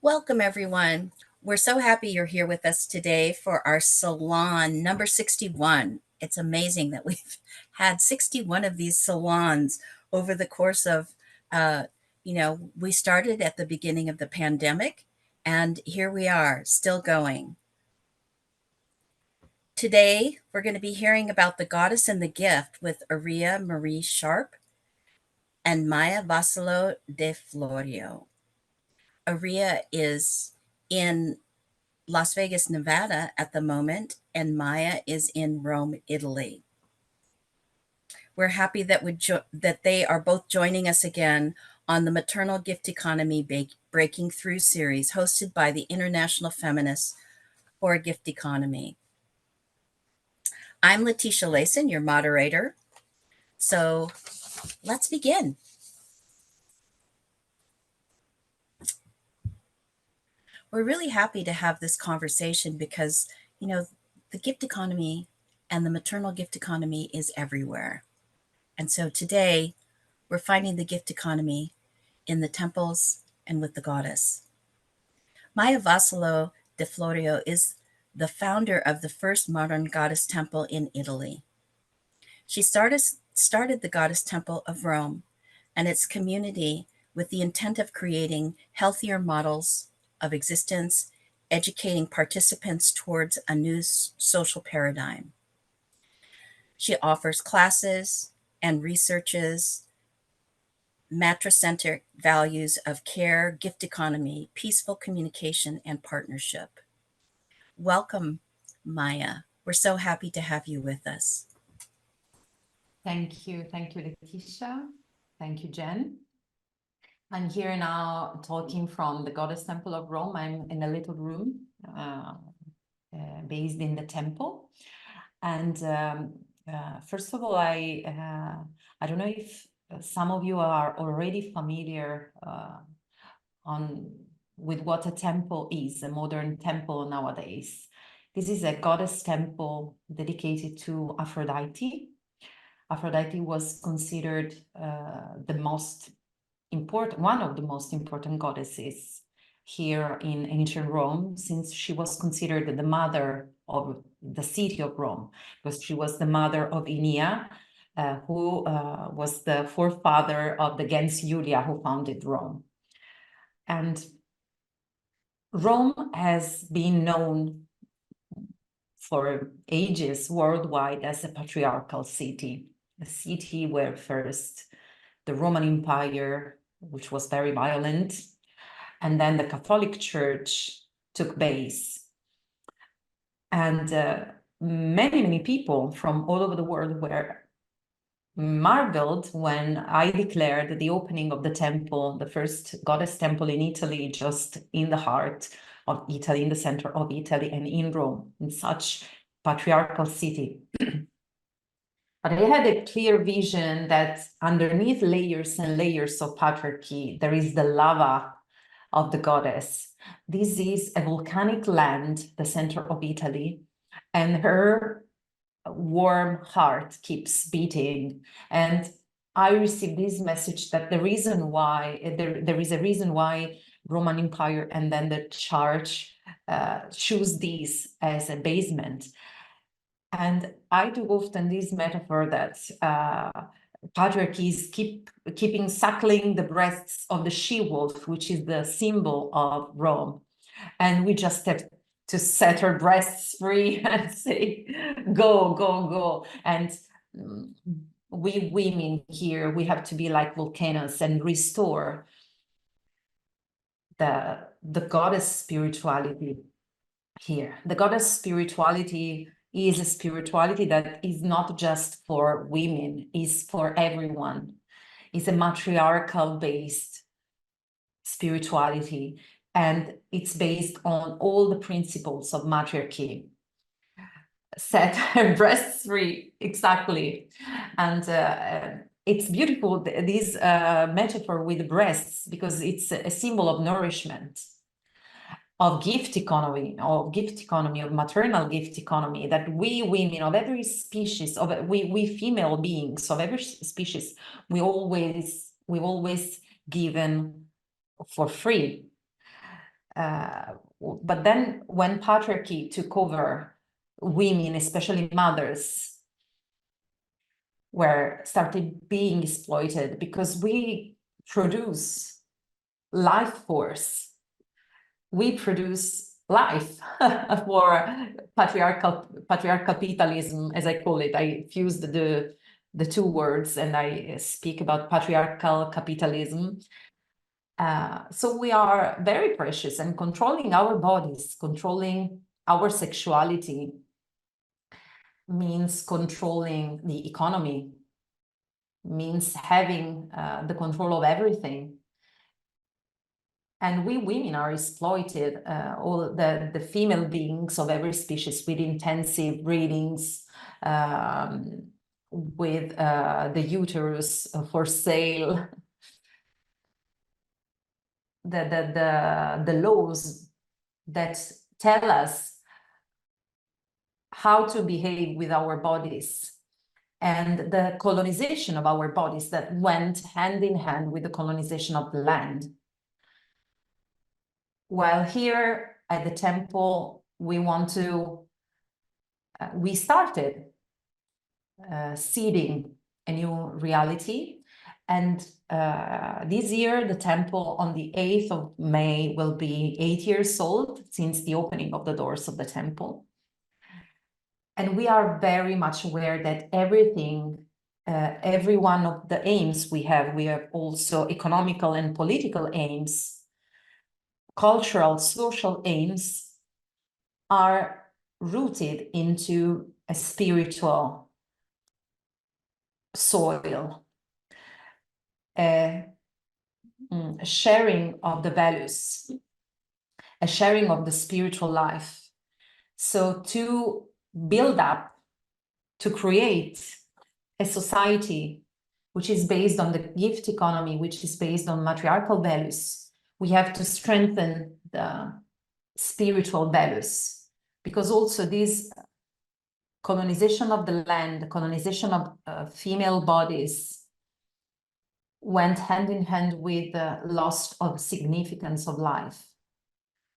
Welcome, everyone. We're so happy you're here with us today for our salon number 61. It's amazing that we've had 61 of these salons over the course of, we started at the beginning of the pandemic, and here we are, still going. Today, we're going to be hearing about the goddess and the gift with Areeya Marie Sharpe and Maya Vassallo de Florio. Areeya is in Las Vegas, Nevada at the moment, and Maya is in Rome, Italy. We're happy that they are both joining us again on the Maternal Gift Economy Breaking Through series hosted by the International Feminists for a Gift Economy. I'm Letecia Layson, your moderator. So let's begin. We're really happy to have this conversation because, the gift economy and the maternal gift economy is everywhere. And so today we're finding the gift economy in the temples and with the goddess. Maya Vassallo de Florio is the founder of the first modern goddess temple in Italy. She started the goddess temple of Rome and its community with the intent of creating healthier models of existence, educating participants towards a new social paradigm. She offers classes and researches matricentric values of care, gift economy, peaceful communication, and partnership. Welcome, Maya. We're so happy to have you with us. Thank you, Letecia. Thank you, Jen. I'm here now talking from the Goddess Temple of Rome. I'm in a little room based in the temple. And first of all, I don't know if some of you are already familiar with what a temple is, a modern temple nowadays. This is a goddess temple dedicated to Aphrodite. Aphrodite was considered one of the most important goddesses here in ancient Rome, since she was considered the mother of the city of Rome, because she was the mother of Aeneas, who was the forefather of the gens Julia, who founded Rome. And Rome has been known for ages worldwide as a patriarchal city, a city where first the Roman Empire, which was very violent, and then the Catholic Church took base. And many people from all over the world were marveled when I declared the opening of the temple, the first goddess temple in Italy, just in the heart of Italy, in the center of Italy, and in Rome, in such patriarchal city. But I had a clear vision that underneath layers and layers of patriarchy, there is the lava of the goddess. This is a volcanic land, the center of Italy, and her warm heart keeps beating. And I received this message that the reason why, there is a reason why Roman Empire and then the church choose this as a basement. And I do often this metaphor that patriarchies keeping suckling the breasts of the she-wolf, which is the symbol of Rome. And we just have to set her breasts free and say, go, go, go. And we women here, we have to be like volcanoes and restore the goddess spirituality here. The goddess spirituality is a spirituality that is not just for women, is for everyone. It's a matriarchal based spirituality, and it's based on all the principles of matriarchy. Set her breasts free, exactly. And it's beautiful, this metaphor with the breasts, because it's a symbol of nourishment, of gift economy, of maternal gift economy, that we women of every species, we female beings of every species, we've always given for free. But then when patriarchy took over, women, especially mothers, were started being exploited because we produce life force. We produce life for patriarchal capitalism, as I call it. I fused the two words and I speak about patriarchal capitalism. So we are very precious, and controlling our bodies, controlling our sexuality means controlling the economy, means having the control of everything. And we women are exploited, all the female beings of every species, with intensive breedings, with the uterus for sale. The laws that tell us how to behave with our bodies, and the colonization of our bodies that went hand in hand with the colonization of the land. While here at the temple, we started seeding a new reality. And this year, the temple on the 8th of May will be 8 years old since the opening of the doors of the temple. And we are very much aware that everything, every one of the aims we have also economical and political aims, cultural, social aims, are rooted into a spiritual soil, a sharing of the values, a sharing of the spiritual life. So to build up, to create a society which is based on the gift economy, which is based on matriarchal values, we have to strengthen the spiritual values, because also this colonization of the land, colonization of female bodies, went hand in hand with the loss of significance of life,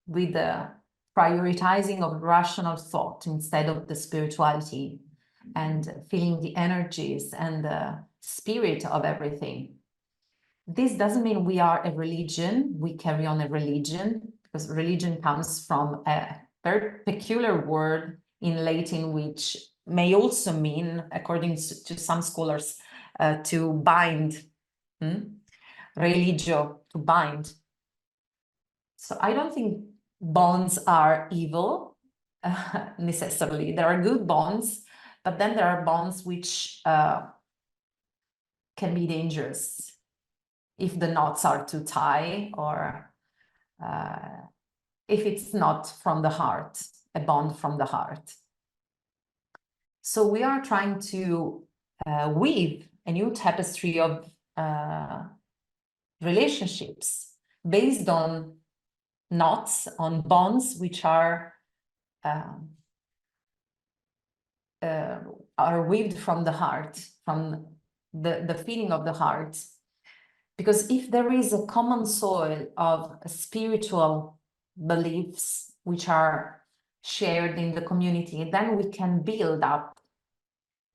with the prioritizing of rational thought instead of the spirituality, and feeling the energies and the spirit of everything. This doesn't mean we are a religion, we carry on a religion, because religion comes from a very peculiar word in Latin, which may also mean, according to some scholars, to bind. Religio, to bind. So I don't think bonds are evil necessarily. There are good bonds, but then there are bonds which can be dangerous if the knots are too tight, or if it's not from the heart, a bond from the heart. So we are trying to weave a new tapestry of relationships based on knots, on bonds which are weaved from the heart, from the feeling of the heart. Because if there is a common soil of spiritual beliefs which are shared in the community, then we can build up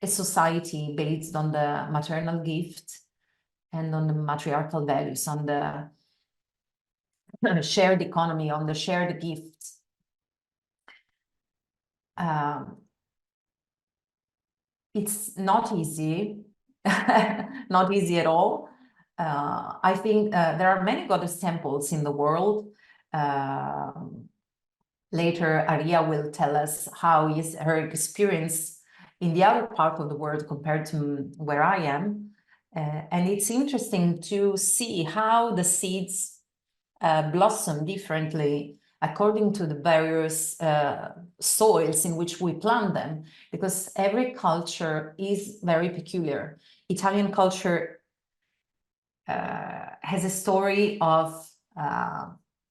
a society based on the maternal gift and on the matriarchal values, on the shared economy, on the shared gift. It's not easy, not easy at all. I think there are many goddess temples in the world. Later, Areeya will tell us how is her experience in the other part of the world compared to where I am. And it's interesting to see how the seeds blossom differently according to the various soils in which we plant them, because every culture is very peculiar. Italian culture has a story of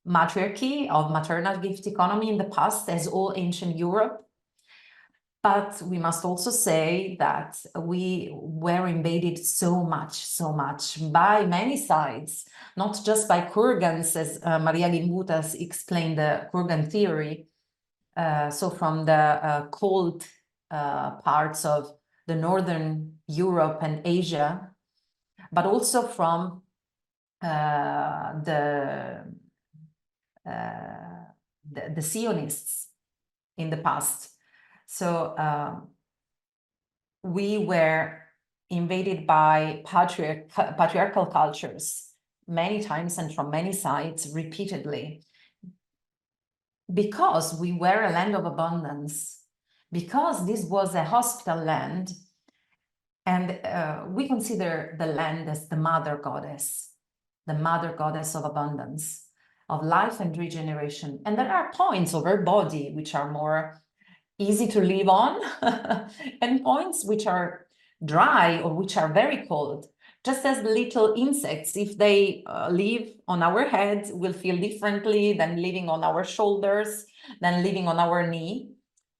matriarchy, of maternal gift economy in the past, as all ancient Europe. But we must also say that we were invaded so much by many sides, not just by Kurgans, as Maria Gimbutas explained the Kurgan theory. So from the cold parts of the Northern Europe and Asia, but also from the Zionists in the past. So we were invaded by patriarchal cultures many times and from many sides repeatedly, because we were a land of abundance, because this was a hospital land, and we consider the land as the mother goddess of abundance, of life and regeneration. And there are points of her body which are more easy to live on and points which are dry or which are very cold. Just as the little insects, if they live on our heads, will feel differently than living on our shoulders, than living on our knee.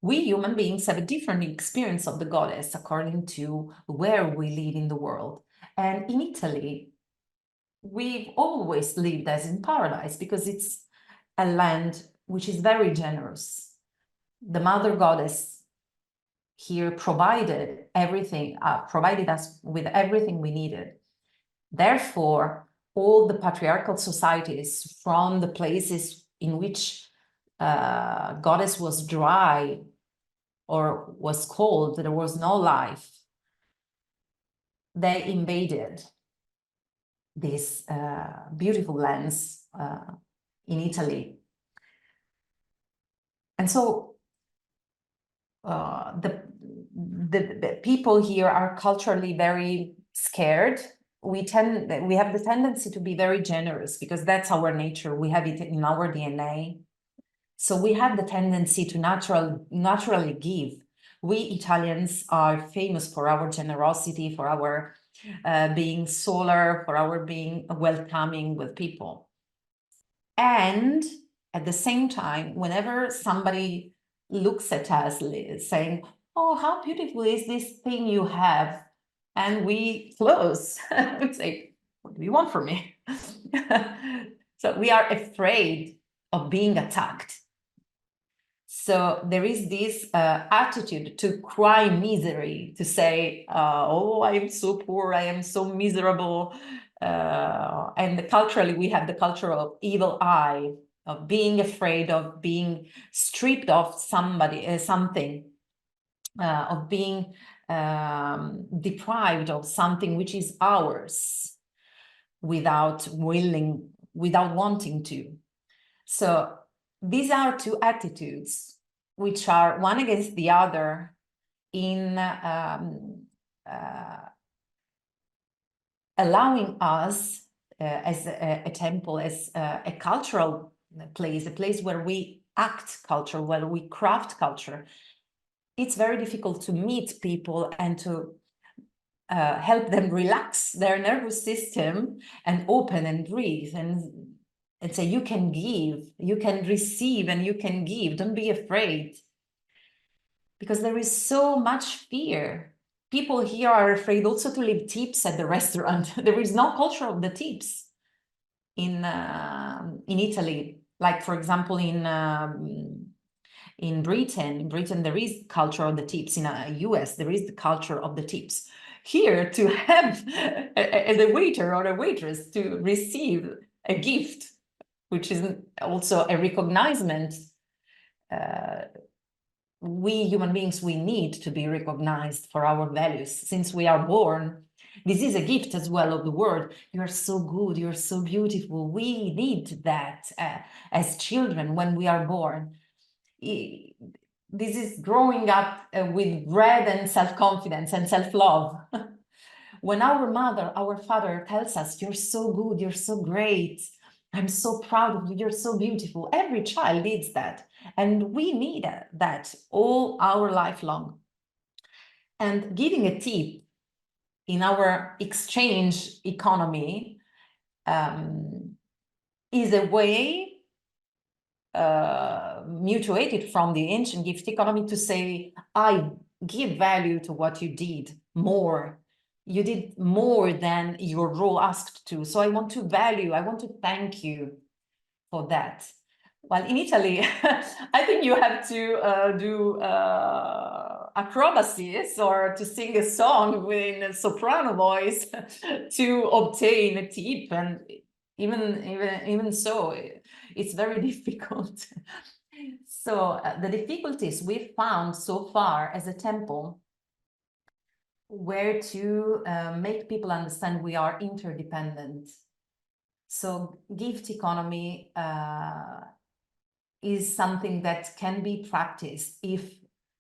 We human beings have a different experience of the goddess according to where we live in the world. And in Italy, we've always lived as in paradise because it's a land which is very generous. The mother goddess here provided everything, provided us with everything we needed. Therefore, all the patriarchal societies from the places in which goddess was dry or was cold, there was no life, they invaded these beautiful lands in Italy. And so the people here are culturally very scared. We have the tendency to be very generous because that's our nature. We have it in our DNA. So we have the tendency to naturally give. We Italians are famous for our generosity, for our being solar, for our being welcoming with people. And at the same time, whenever somebody looks at us saying, oh, how beautiful is this thing you have? And we close, we say, what do you want from me? So we are afraid of being attacked. So there is this attitude to cry misery, to say, oh, I am so poor, I am so miserable. And culturally, we have the culture of evil eye, of being afraid of being stripped of something, of being deprived of something which is ours without wanting to. So these are two attitudes which are one against the other in allowing us as a temple, as a cultural place, a place where we act culture, where we craft culture. It's very difficult to meet people and to help them relax their nervous system and open and breathe and say, you can give, you can receive, and you can give. Don't be afraid. Because there is so much fear. People here are afraid also to leave tips at the restaurant. There is no culture of the tips in Italy. Like, for example, in Britain, there is culture of the tips. In the US, there is the culture of the tips. Here, to have as a waiter or a waitress to receive a gift, which is also a recognition. We human beings, we need to be recognized for our values since we are born. This is a gift as well of the world. You are so good, you're so beautiful. We need that as children when we are born. This is growing up with bread and self-confidence and self-love. When our mother, our father tells us, you're so good, you're so great, I'm so proud of you, you're so beautiful. Every child needs that. And we need that all our life long. And giving a tip in our exchange economy is a way mutuated from the ancient gift economy to say, I give value to what you did more. You did more than your role asked to. So I want to value, I want to thank you for that. Well, in Italy, I think you have to do acrobacies or to sing a song with a soprano voice to obtain a tip, and even so, it's very difficult. So the difficulties we've found so far as a temple were to make people understand we are interdependent. So gift economy is something that can be practiced if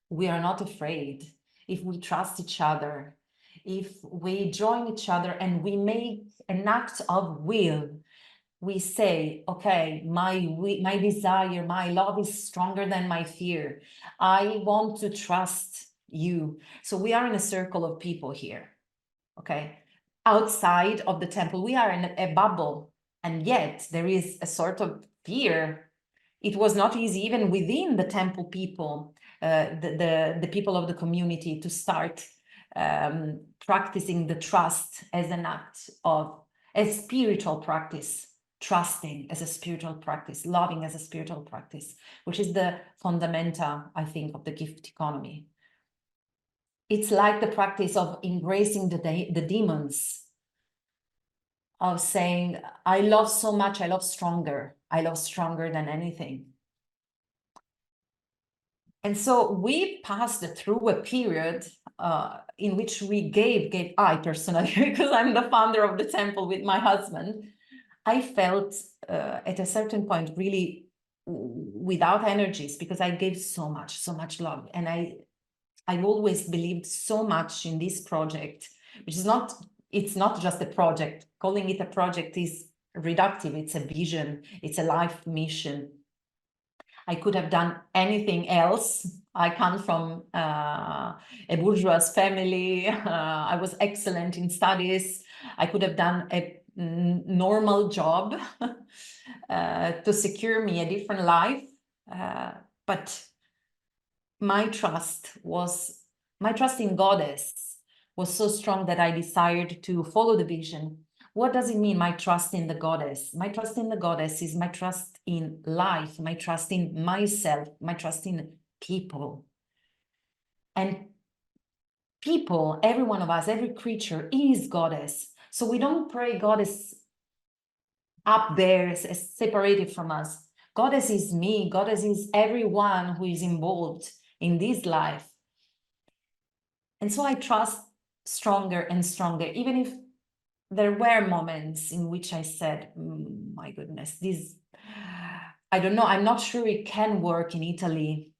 we are not afraid, if we trust each other, if we join each other and we make an act of will. We say, okay, my desire, my love is stronger than my fear. I want to trust you. So we are in a circle of people here, okay? Outside of the temple, we are in a bubble, and yet there is a sort of fear. It was not easy even within the temple people, the people of the community, to start practicing the trust as an act of a spiritual practice, trusting as a spiritual practice, loving as a spiritual practice, which is the fundamental, I think, of the gift economy. It's like the practice of embracing the demons, of saying, I love so much, I love stronger than anything. And so we passed through a period in which we I personally, because I'm the founder of the temple with my husband, I felt at a certain point really without energies, because I gave so much love. And I've always believed so much in this project, which is it's not just a project. Calling it a project is reductive. It's a vision. It's a life mission. I could have done anything else. I come from a bourgeois family. I was excellent in studies. I could have done a normal job to secure me a different life. But my trust in Goddess was so strong that I decided to follow the vision. What does it mean, my trust in the Goddess? My trust in the Goddess is my trust in life, my trust in myself, my trust in people. And people, every one of us, every creature is Goddess. So we don't pray Goddess up there, separated from us. Goddess is me. Goddess is everyone who is involved in this life. And so I trust stronger and stronger, even if there were moments in which I said, my goodness, this, I don't know, I'm not sure it can work in Italy.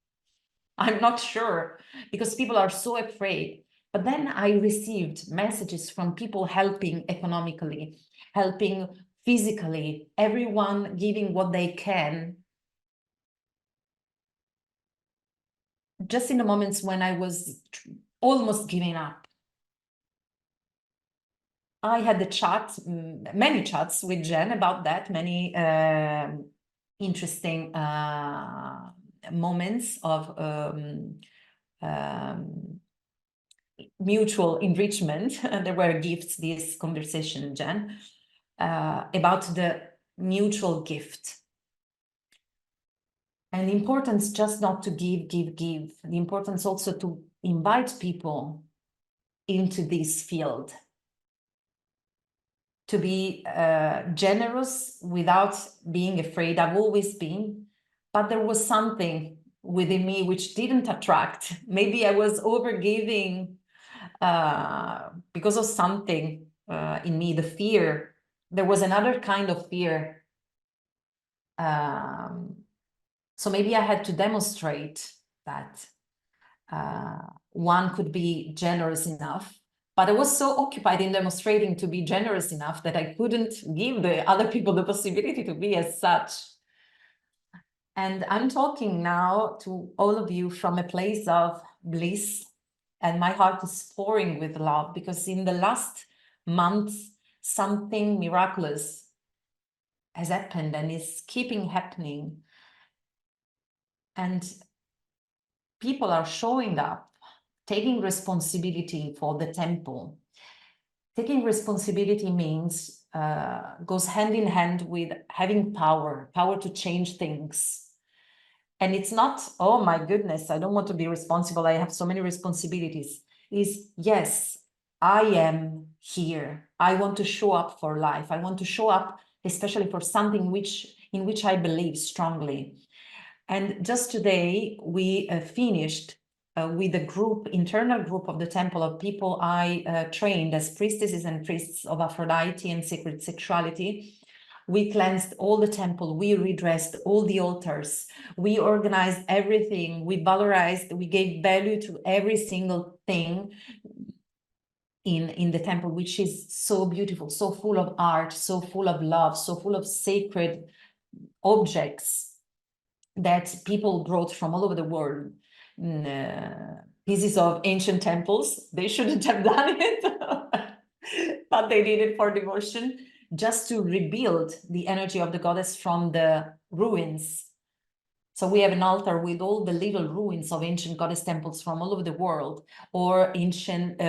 I'm not sure, because people are so afraid. But then I received messages from people helping economically, helping physically, everyone giving what they can. Just in the moments when I was almost giving up. I had the chat, many chats with Jen about that, many interesting moments of mutual enrichment. There were gifts, this conversation, Jen, about the mutual gift. And the importance just not to give. The importance also to invite people into this field, to be generous without being afraid. I've always been, but there was something within me which didn't attract. Maybe I was overgiving because of something in me, the fear. There was another kind of fear. So maybe I had to demonstrate that one could be generous enough. But I was so occupied in demonstrating to be generous enough that I couldn't give the other people the possibility to be as such. And I'm talking now to all of you from a place of bliss, and my heart is pouring with love, because in the last months, something miraculous has happened and is keeping happening. And people are showing up, taking responsibility for the temple. Taking responsibility means, goes hand in hand with having power to change things. And it's not, oh my goodness, I don't want to be responsible, I have so many responsibilities. Is, yes, I am here. I want to show up for life. I want to show up, especially for something in which I believe strongly. And just today, we finished with a internal group of the temple of people I trained as priestesses and priests of Aphrodite and sacred sexuality. We cleansed all the temple, we redressed all the altars, we organized everything, we valorized, we gave value to every single thing in the temple, which is so beautiful, so full of art, so full of love, so full of sacred objects that people brought from all over the world. Pieces of ancient temples. They shouldn't have done it, but they did it for devotion, just to rebuild the energy of the goddess from the ruins. So we have an altar with all the little ruins of ancient goddess temples from all over the world, or ancient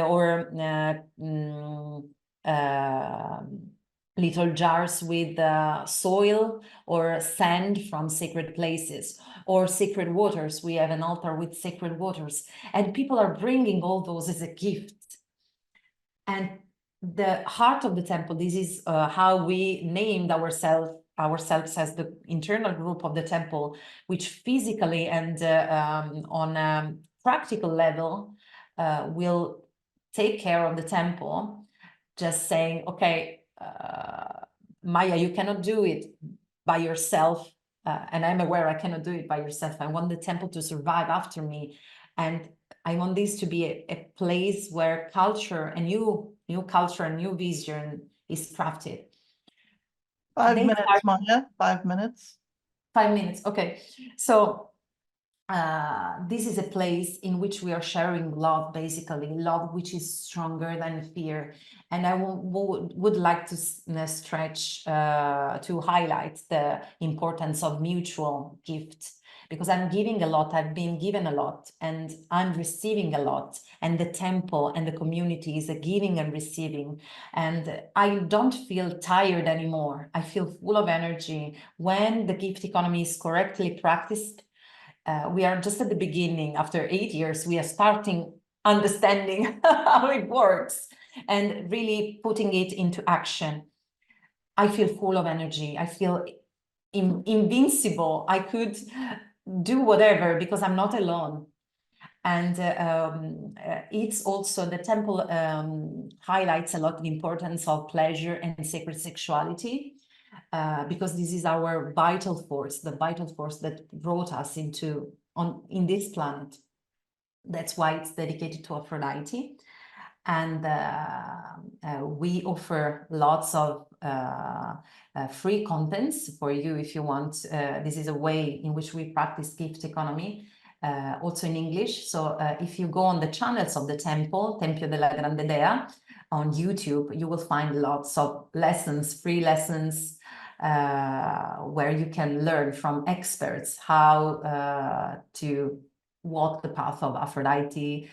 little jars with soil or sand from sacred places, or sacred waters. We have an altar with sacred waters, and people are bringing all those as a gift. And the heart of the temple, this is how we named ourselves as the internal group of the temple, which physically and on a practical level will take care of the temple, just saying, okay, Maya, you cannot do it by yourself, and I'm aware I cannot do it by yourself. I want the temple to survive after me, and I want this to be a place where culture, a new culture, a new vision is crafted. 5 minutes, Maya, 5 minutes. 5 minutes, okay. So this is a place in which we are sharing love, basically, love which is stronger than fear. And I would like to stretch to highlight the importance of mutual gift, because I'm giving a lot, I've been given a lot, and I'm receiving a lot. And the temple and the community is a giving and receiving. And I don't feel tired anymore. I feel full of energy. When the gift economy is correctly practiced, we are just at the beginning. After 8 years, we are starting understanding how it works and really putting it into action. I feel full of energy. I feel invincible. I could do whatever because I'm not alone. And it's also, the temple highlights a lot the importance of pleasure and sacred sexuality. Because this is our vital force, the vital force that brought us in this planet. That's why it's dedicated to Aphrodite. And we offer lots of free contents for you if you want. This is a way in which we practice gift economy, also in English. So if you go on the channels of the temple, Tempio della Grande Dea, on YouTube, you will find lots of lessons, free lessons, where you can learn from experts how to walk the path of Aphrodite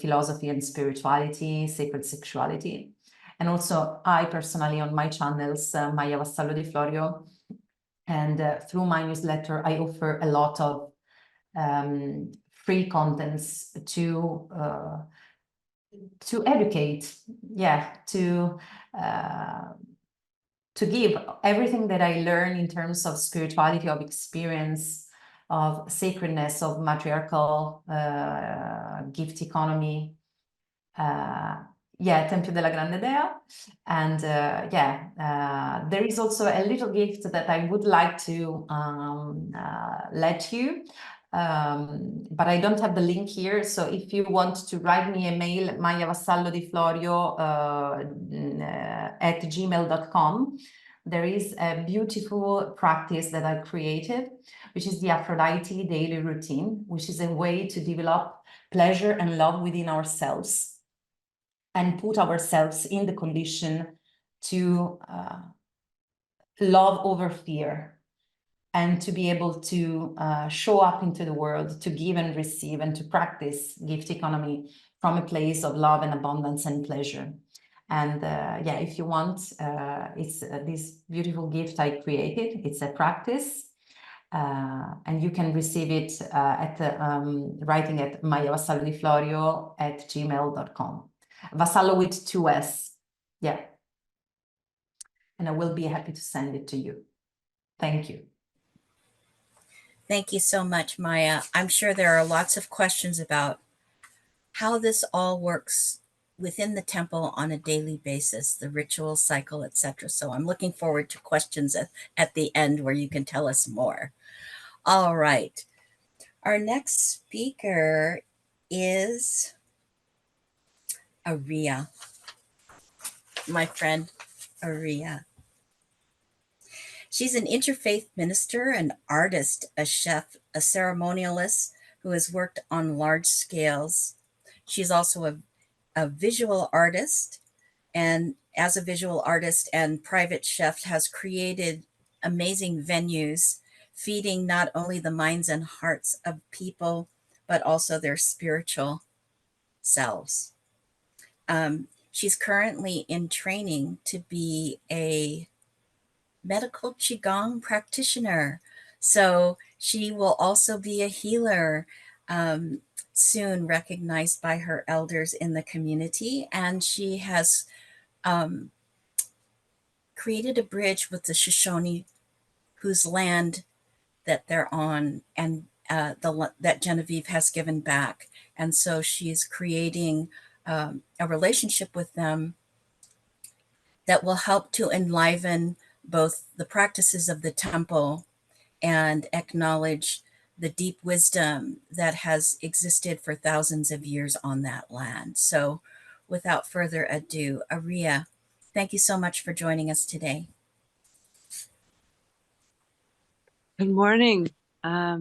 philosophy and spirituality, sacred sexuality. And also I personally, on my channels, Maya Vassallo di Florio, and through my newsletter, I offer a lot of free contents to educate, to give everything that I learn in terms of spirituality, of experience, of sacredness, of matriarchal gift economy. Tempio della Grande Dea. And there is also a little gift that I would like to let you. But I don't have the link here. So if you want to write me a mail, mayavassallodiflorio at gmail.com, there is a beautiful practice that I created, which is the Aphrodite daily routine, which is a way to develop pleasure and love within ourselves and put ourselves in the condition to love over fear. and to be able to show up into the world, to give and receive, and to practice gift economy from a place of love and abundance and pleasure. And yeah, if you want, it's this beautiful gift I created. It's a practice. And you can receive it at writing at Florio@gmail.com. Vassallo with 2 S. Yeah. And I will be happy to send it to you. Thank you. Thank you so much, Maya. I'm sure there are lots of questions about how this all works within the temple on a daily basis, the ritual cycle, etc. So I'm looking forward to questions at the end where you can tell us more. All right. Our next speaker is Areeya, my friend Areeya. She's an interfaith minister, an artist, a chef, a ceremonialist who has worked on large scales. She's also a visual artist, and as a visual artist and private chef has created amazing venues feeding not only the minds and hearts of people, but also their spiritual selves. She's currently in training to be a medical Qigong practitioner. So she will also be a healer, soon recognized by her elders in the community. And she has created a bridge with the Shoshone, whose land that they're on, and that Genevieve has given back. And so she's creating a relationship with them that will help to enliven both the practices of the temple and acknowledge the deep wisdom that has existed for thousands of years on that land. So without further ado, Areeya, thank you so much for joining us today. Good morning. I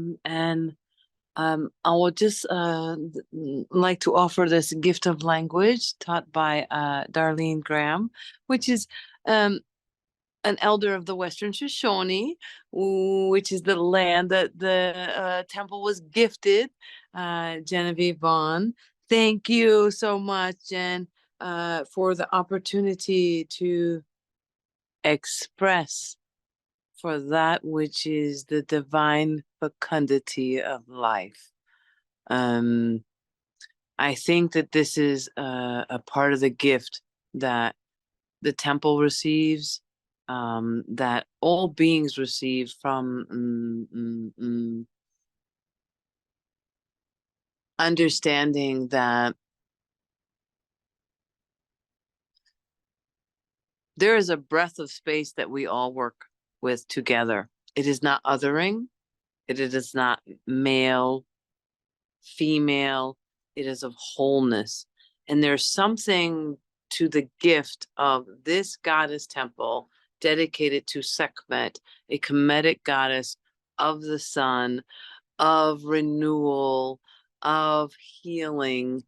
would just like to offer this gift of language taught by Darlene Graham, which is an elder of the Western Shoshone, which is the land that the temple was gifted. Genevieve Vaughan, thank you so much, Jen, for the opportunity to express for that which is the divine fecundity of life. I think that this is a part of the gift that the temple receives, that all beings receive from understanding that there is a breath of space that we all work with together. It is not othering. It is not male, female. It is of wholeness. And there's something to the gift of this goddess temple dedicated to Sekhmet, a Kemetic goddess of the sun, of renewal, of healing.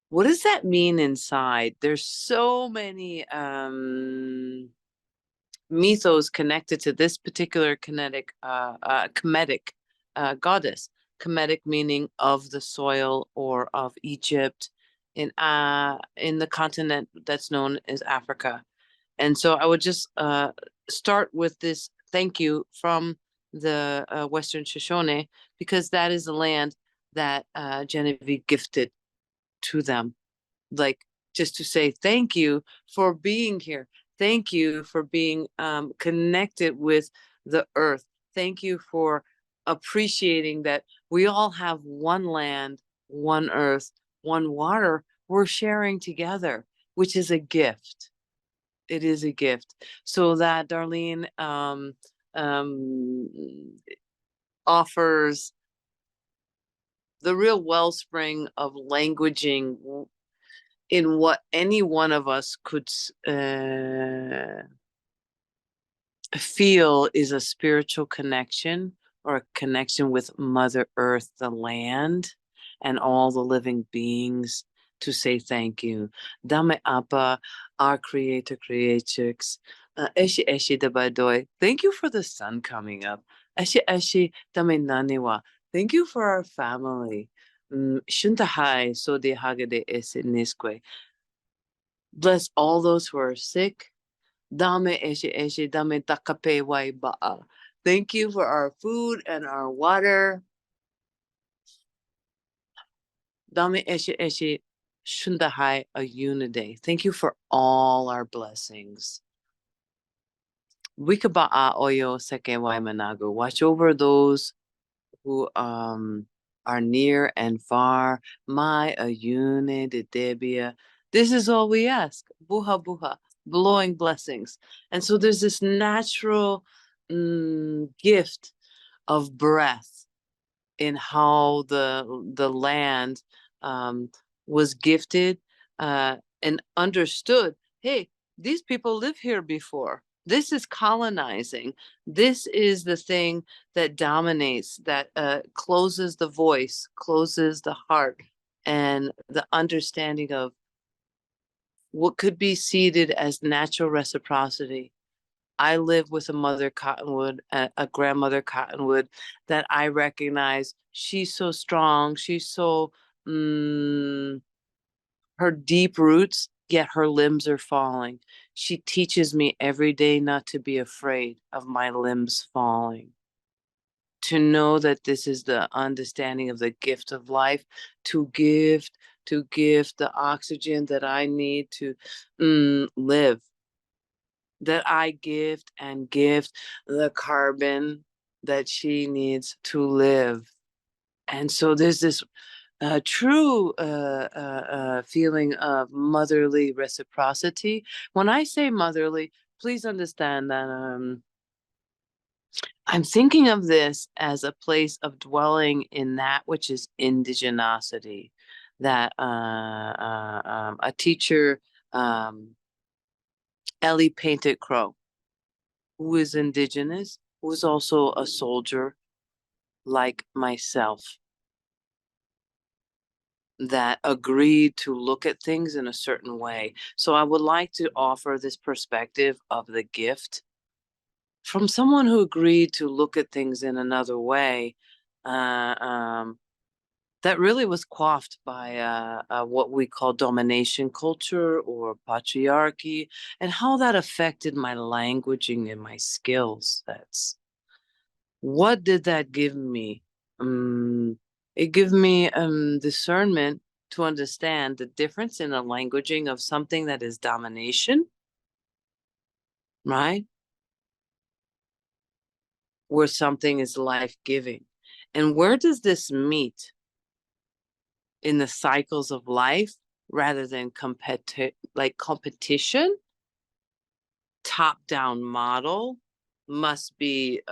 What does that mean inside? There's so many mythos connected to this particular Kemetic goddess. Kemetic meaning of the soil or of Egypt in the continent that's known as Africa. And so I would just start with this thank you from the Western Shoshone, because that is the land that Genevieve gifted to them. Like, just to say thank you for being here. Thank you for being connected with the earth. Thank you for appreciating that we all have one land, one earth, one water we're sharing together, which is a gift. It is a gift. So that Darlene offers the real wellspring of languaging in what any one of us could feel is a spiritual connection, or a connection with Mother Earth, the land, and all the living beings, to say thank you. Dame Appa, our creator creatrix. Eshi Eshi Dabadoy. Thank you for the sun coming up. Ashi dame naniwa. Thank you for our family. Shuntahai so de hagade esinisque. Bless all those who are sick. Dame eshe dame takape wai ba'a. Thank you for our food and our water. Dame eshe shundahai a unide. Thank you for all our blessings. Wikaba'a oyo seke wai manago. Watch over those who are near and far. My ayune de debia. This is all we ask. Buha buha, blowing blessings. And so there's this natural gift of breath in how the land was gifted and understood. Hey, these people live here before. This is colonizing. This is the thing that dominates, that closes the voice, closes the heart, and the understanding of what could be seeded as natural reciprocity. I live with a mother Cottonwood, a grandmother Cottonwood that I recognize. She's so strong. She's so, her deep roots, yet her limbs are falling. She teaches me every day not to be afraid of my limbs falling. To know that this is the understanding of the gift of life, to give the oxygen that I need to live, that I gift and gift the carbon that she needs to live. And so there's this true feeling of motherly reciprocity. When I say motherly, please understand that I'm thinking of this as a place of dwelling in that which is indigenosity. That a teacher, Ellie Painted Crow, who is indigenous, who is also a soldier like myself, that agreed to look at things in a certain way. So I would like to offer this perspective of the gift from someone who agreed to look at things in another way, that really was quaffed by what we call domination culture or patriarchy, and how that affected my languaging and my skill sets. What did that give me? It gave me discernment to understand the difference in the languaging of something that is domination, right? Where something is life-giving. And where does this meet? In the cycles of life rather than competition. Top-down model must be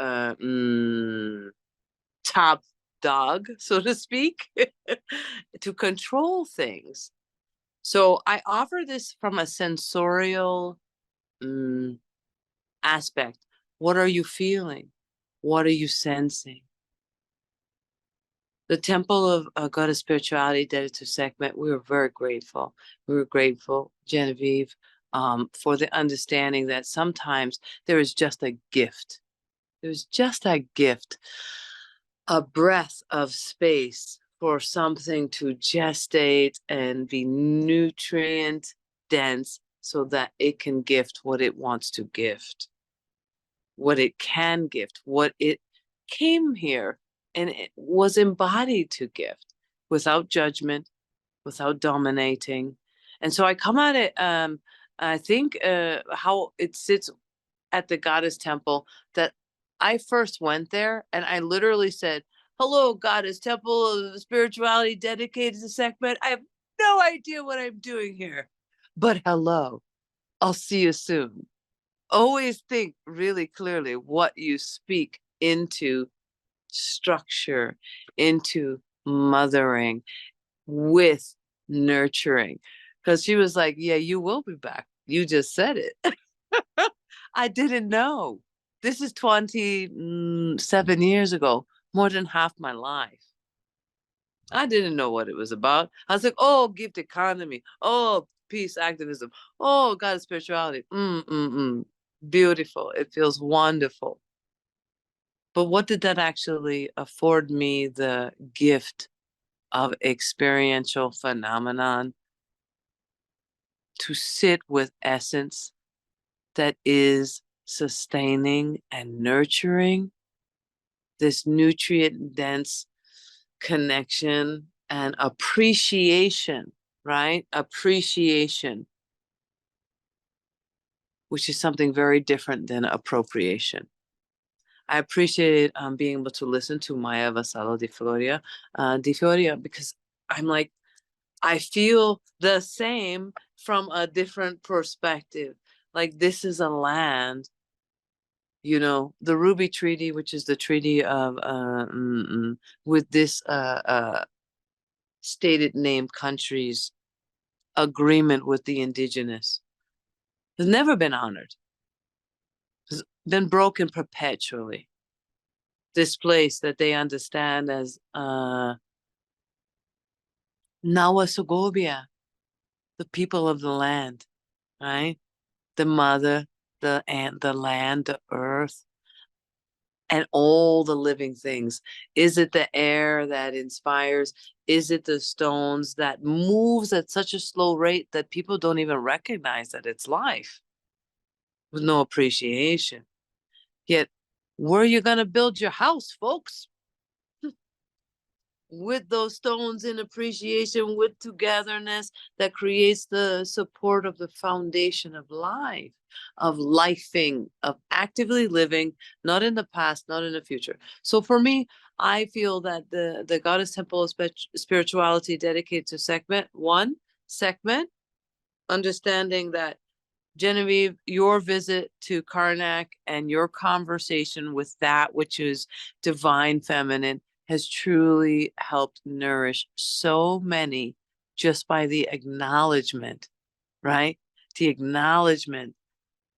top dog, so to speak, to control things. So I offer this from a sensorial aspect. What are you feeling? What are you sensing? The Temple of Goddess Spirituality dedicated to Sekhmet, we were very grateful. We were grateful, Genevieve, for the understanding that sometimes there is just a gift. There's just a gift, a breath of space for something to gestate and be nutrient dense so that it can gift what it wants to gift, what it can gift, what it came here and it was embodied to gift without judgment, without dominating. And so I come at it, I think how it sits at the goddess temple, that I first went there and I literally said, hello, goddess temple of spirituality dedicated to Sekhmet. I have no idea what I'm doing here, but hello, I'll see you soon. Always think really clearly what you speak into structure, into mothering with nurturing. Because she was like, yeah, you will be back. You just said it. I didn't know. This is 27 years ago, more than half my life. I didn't know what it was about. I was like, oh, gift economy. Oh, peace activism. Oh, God, spirituality. Beautiful. It feels wonderful. But what did that actually afford me? The gift of experiential phenomenon, to sit with essence that is sustaining and nurturing this nutrient dense connection and appreciation, right? Appreciation, which is something very different than appropriation. I appreciate being able to listen to Maya Vassallo di Florio, because I'm like, I feel the same from a different perspective. Like, this is a land, the Ruby Treaty, which is the treaty of with this stated named countries agreement with the indigenous, has never been honored, has been broken perpetually. This place that they understand as Nawasogobia, the people of the land, right? The mother, the land, the earth, and all the living things. Is it the air that inspires? Is it the stones that moves at such a slow rate that people don't even recognize that it's life, with no appreciation? Yet, where are you going to build your house, folks? With those stones in appreciation, with togetherness that creates the support of the foundation of life, of lifing, of actively living, not in the past, not in the future. So for me, I feel that the Goddess Temple of Spirituality dedicated to Sekhmet, one, Sekhmet, understanding that, Genevieve, your visit to Karnak and your conversation with that which is divine feminine has truly helped nourish so many, just by the acknowledgement, right? The acknowledgement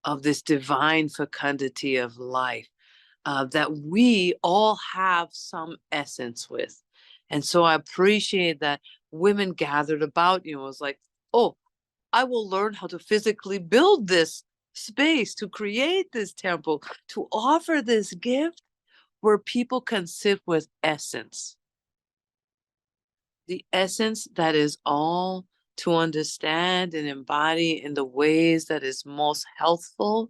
of this divine fecundity of life that we all have some essence with. And so I appreciate that women gathered about you. It was like, oh, I will learn how to physically build this space, to create this temple, to offer this gift where people can sit with essence. The essence that is all to understand and embody in the ways that is most healthful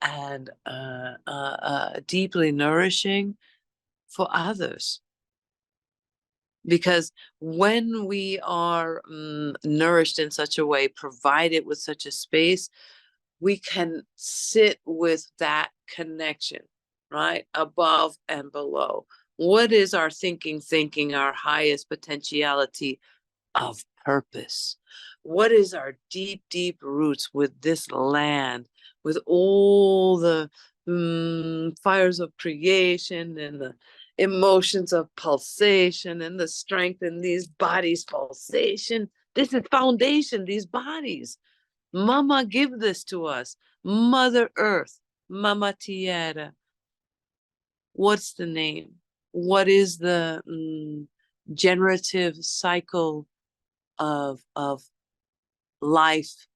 and deeply nourishing for others. Because when we are nourished in such a way, provided with such a space, we can sit with that connection, right? Above and below. What is our thinking, our highest potentiality of purpose? What is our deep, deep roots with this land, with all the fires of creation and the emotions of pulsation and the strength in these bodies' pulsation? This is foundation, these bodies. Mama, give this to us. Mother Earth, Mama Tierra. What's the name? What is the generative cycle of life?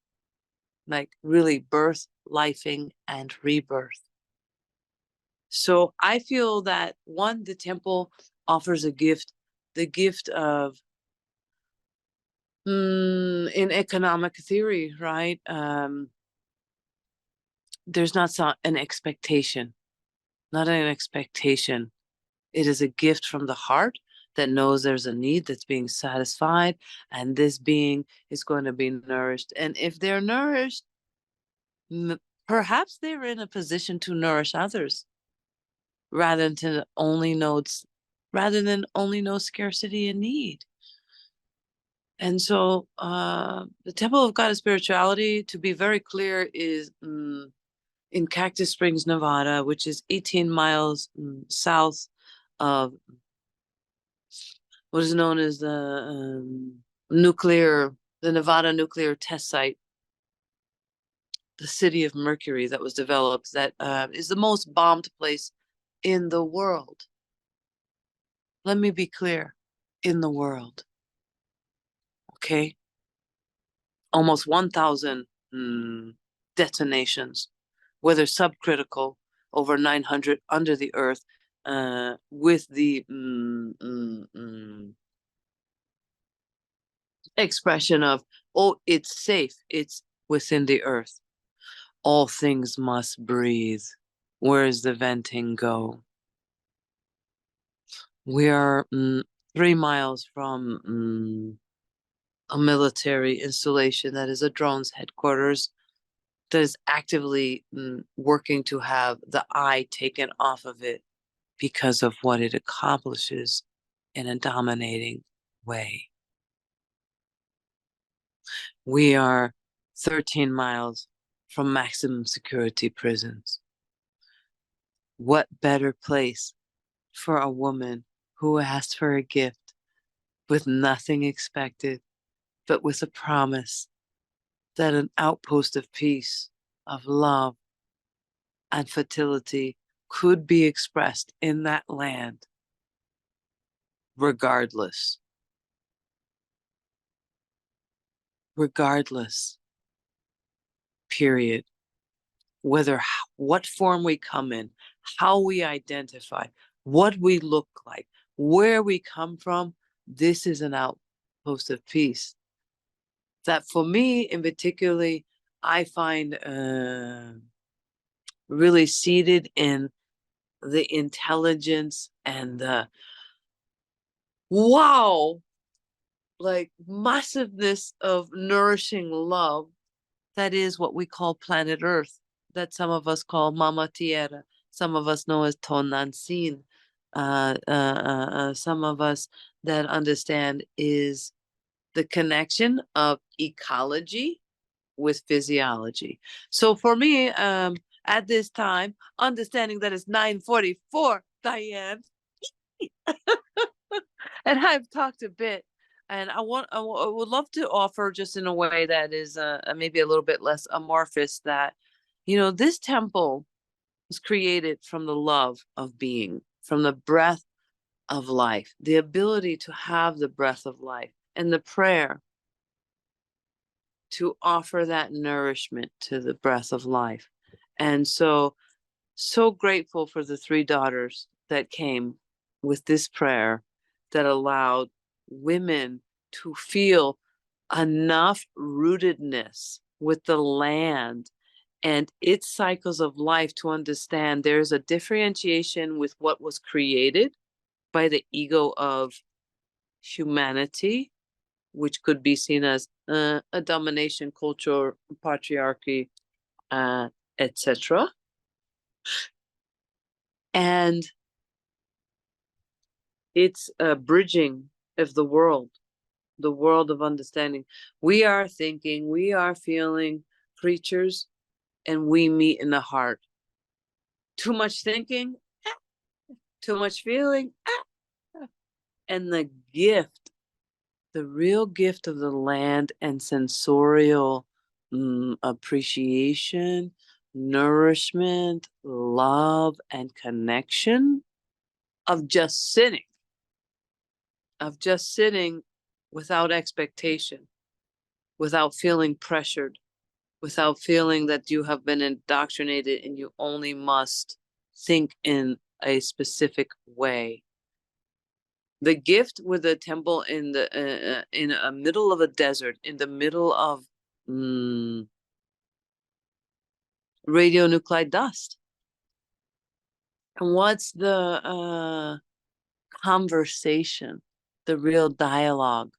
Like really birth, lifing, and rebirth. So I feel that, one, the temple offers a gift, the gift of in economic theory, right? There's not an expectation, not an expectation. It is a gift from the heart that knows there's a need that's being satisfied, and this being is going to be nourished. And if they're nourished, perhaps they're in a position to nourish others, rather than only know scarcity and need. And so the Temple of Goddess Spirituality, to be very clear, is in Cactus Springs, Nevada, which is 18 miles south of what is known as the Nevada nuclear test site, the city of Mercury that was developed, that is the most bombed place in the world. Let me be clear, in the world. Okay? Almost 1,000 detonations, whether subcritical, over 900 under the earth, with the expression of, oh, it's safe, it's within the earth. All things must breathe. Where's the venting go? We are 3 miles from a military installation that is a drone's headquarters that is actively working to have the eye taken off of it because of what it accomplishes in a dominating way. We are 13 miles from maximum security prisons. What better place for a woman who asked for a gift with nothing expected, but with a promise that an outpost of peace, of love, and fertility could be expressed in that land, regardless. Regardless, period. Whether what form we come in, how we identify, what we look like, where we come from, this is an outpost of peace that for me in particularly, I find really seated in the intelligence and the wow, like massiveness of nourishing love that is what we call planet Earth, that some of us call Mama Tierra, some of us know as Tonantzin, some of us that understand is the connection of ecology with physiology. So for me, at this time, understanding that it's 9:44, Diane, and I've talked a bit, and I would love to offer just in a way that is maybe a little bit less amorphous that, this temple was created from the love of being, from the breath of life, the ability to have the breath of life, and the prayer to offer that nourishment to the breath of life. And so grateful for the 3 daughters that came with this prayer that allowed women to feel enough rootedness with the land and its cycles of life to understand there's a differentiation with what was created by the ego of humanity, which could be seen as a domination culture, patriarchy, etc. And it's a bridging of the world of understanding. We are thinking, we are feeling creatures, and we meet in the heart. Too much thinking, too much feeling, and the gift, the real gift of the land and sensorial appreciation, nourishment, love, and connection of just sitting without expectation, without feeling pressured, without feeling that you have been indoctrinated and you only must think in a specific way. The gift with the temple in the middle of a desert, in the middle of radionuclide dust. And what's the conversation, the real dialogue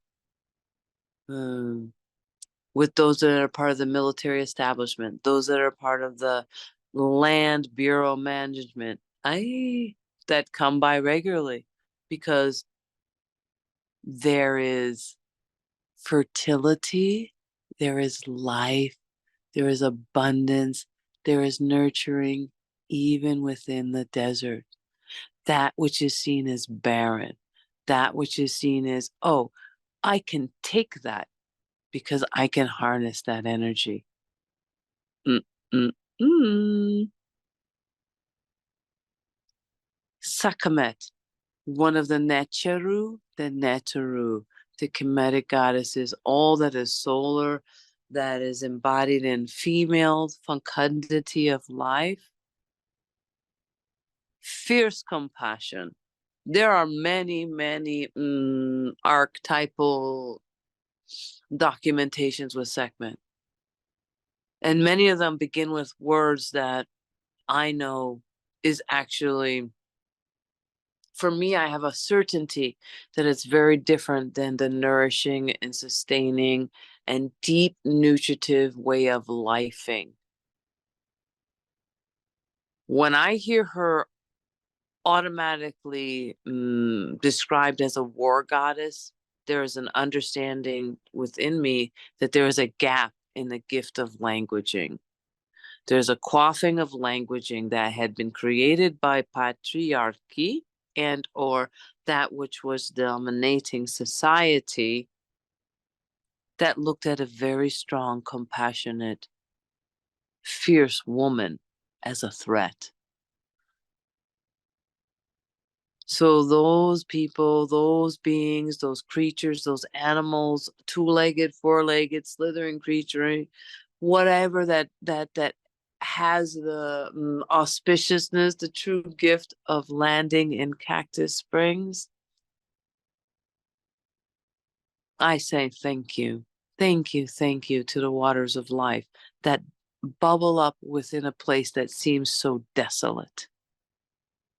with those that are part of the military establishment, those that are part of the land bureau management, that come by regularly, because there is fertility, there is life, there is abundance, there is nurturing, even within the desert. That which is seen as barren, that which is seen as, oh, I can take that because I can harness that energy. Sakamet, one of the Neteru, the Kemetic goddesses, all that is solar, that is embodied in female fecundity of life, fierce compassion. There are many, many archetypal documentations with Sekhmet. And many of them begin with words that I know is actually, for me, I have a certainty that it's very different than the nourishing and sustaining and deep nutritive way of lifing. When I hear her automatically described as a war goddess, there is an understanding within me that there is a gap in the gift of languaging. There's a quaffing of languaging that had been created by patriarchy and or that which was dominating society that looked at a very strong, compassionate, fierce woman as a threat. So those people, those beings, those creatures, those animals, two-legged, four-legged, slithering creature, whatever that has the auspiciousness, the true gift of landing in Cactus Springs, I say thank you. Thank you, thank you to the waters of life that bubble up within a place that seems so desolate,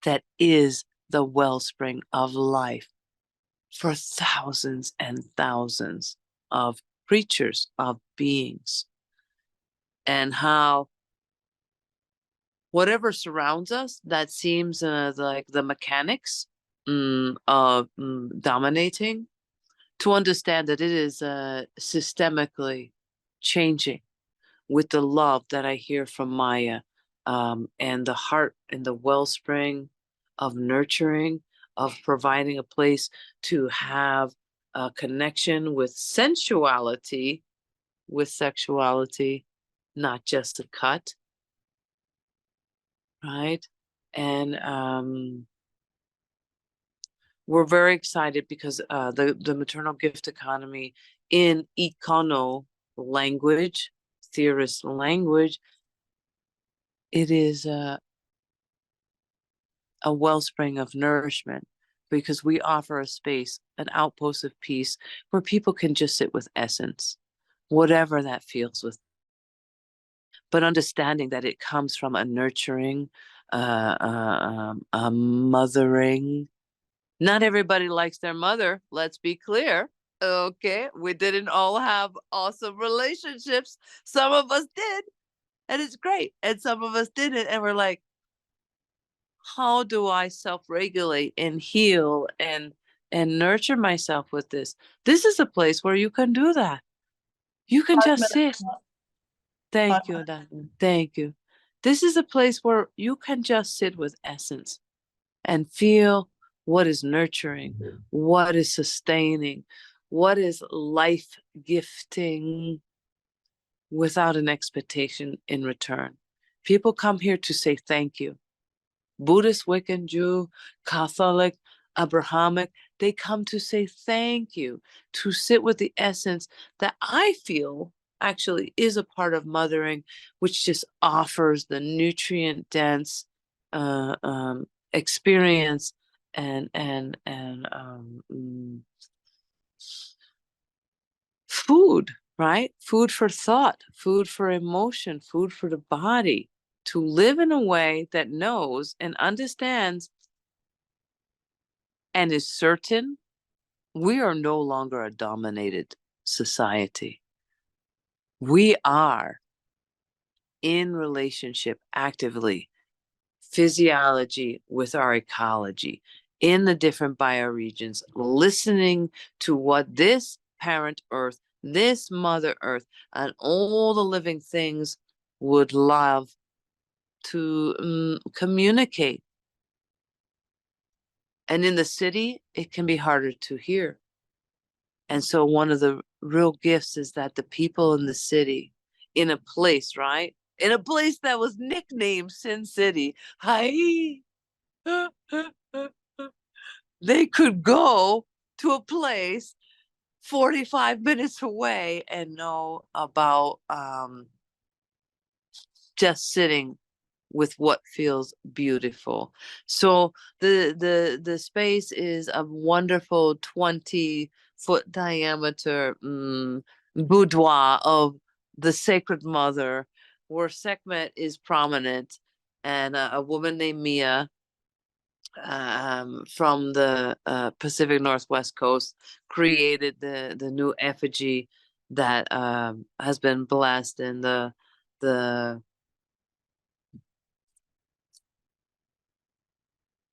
that is the wellspring of life for thousands and thousands of creatures, of beings, and how whatever surrounds us that seems like the mechanics of dominating, to understand that it is systemically changing with the love that I hear from Maya, and the heart and the wellspring of nurturing, of providing a place to have a connection with sensuality, with sexuality, not just a cut, right? And we're very excited because the maternal gift economy in econo language, theorist language, it is a wellspring of nourishment, because we offer a space, an outpost of peace where people can just sit with essence, whatever that feels with, but understanding that it comes from a nurturing, a mothering. Not everybody likes their mother, let's be clear. Okay, we didn't all have awesome relationships. Some of us did, and it's great. And some of us didn't, and we're like, how do I self-regulate and heal and nurture myself with this? This is a place where you can do that. You can 5 just minutes. sit. Thank 5 you, minutes. Dana. Thank you. This is a place where you can just sit with essence and feel what is nurturing, what is sustaining, what is life gifting without an expectation in return. People come here to say thank you. Buddhist, Wiccan, Jew, Catholic, Abrahamic, they come to say thank you, to sit with the essence that I feel actually is a part of mothering, which just offers the nutrient dense experience and food, right? Food for thought, food for emotion, food for the body, to live in a way that knows and understands and is certain we are no longer a dominated society. We are in relationship actively, physiology with our ecology, in the different bioregions, listening to what this parent earth, this mother earth, and all the living things would love to communicate. And in the city, it can be harder to hear. And so one of the real gifts is that the people in the city, in a place, right? In a place that was nicknamed Sin City, hi, they could go to a place 45 minutes away and know about just sitting with what feels beautiful. So the space is a wonderful 20-foot diameter boudoir of the Sacred Mother, where Sekhmet is prominent, and a woman named Mia from the Pacific Northwest coast created the new effigy that has been blessed, and the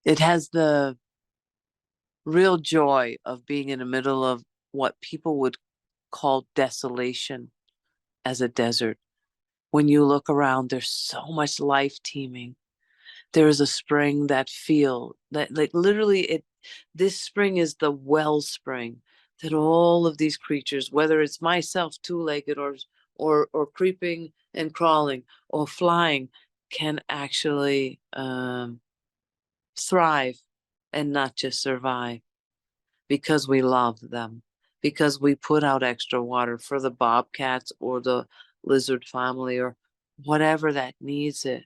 it has the real joy of being in the middle of what people would call desolation as a desert. When you look around, there's so much life teeming. There is a spring that like literally this spring is the wellspring that all of these creatures, whether it's myself two-legged or creeping and crawling or flying, can actually thrive and not just survive, because we love them, because we put out extra water for the bobcats or the lizard family or whatever that needs it.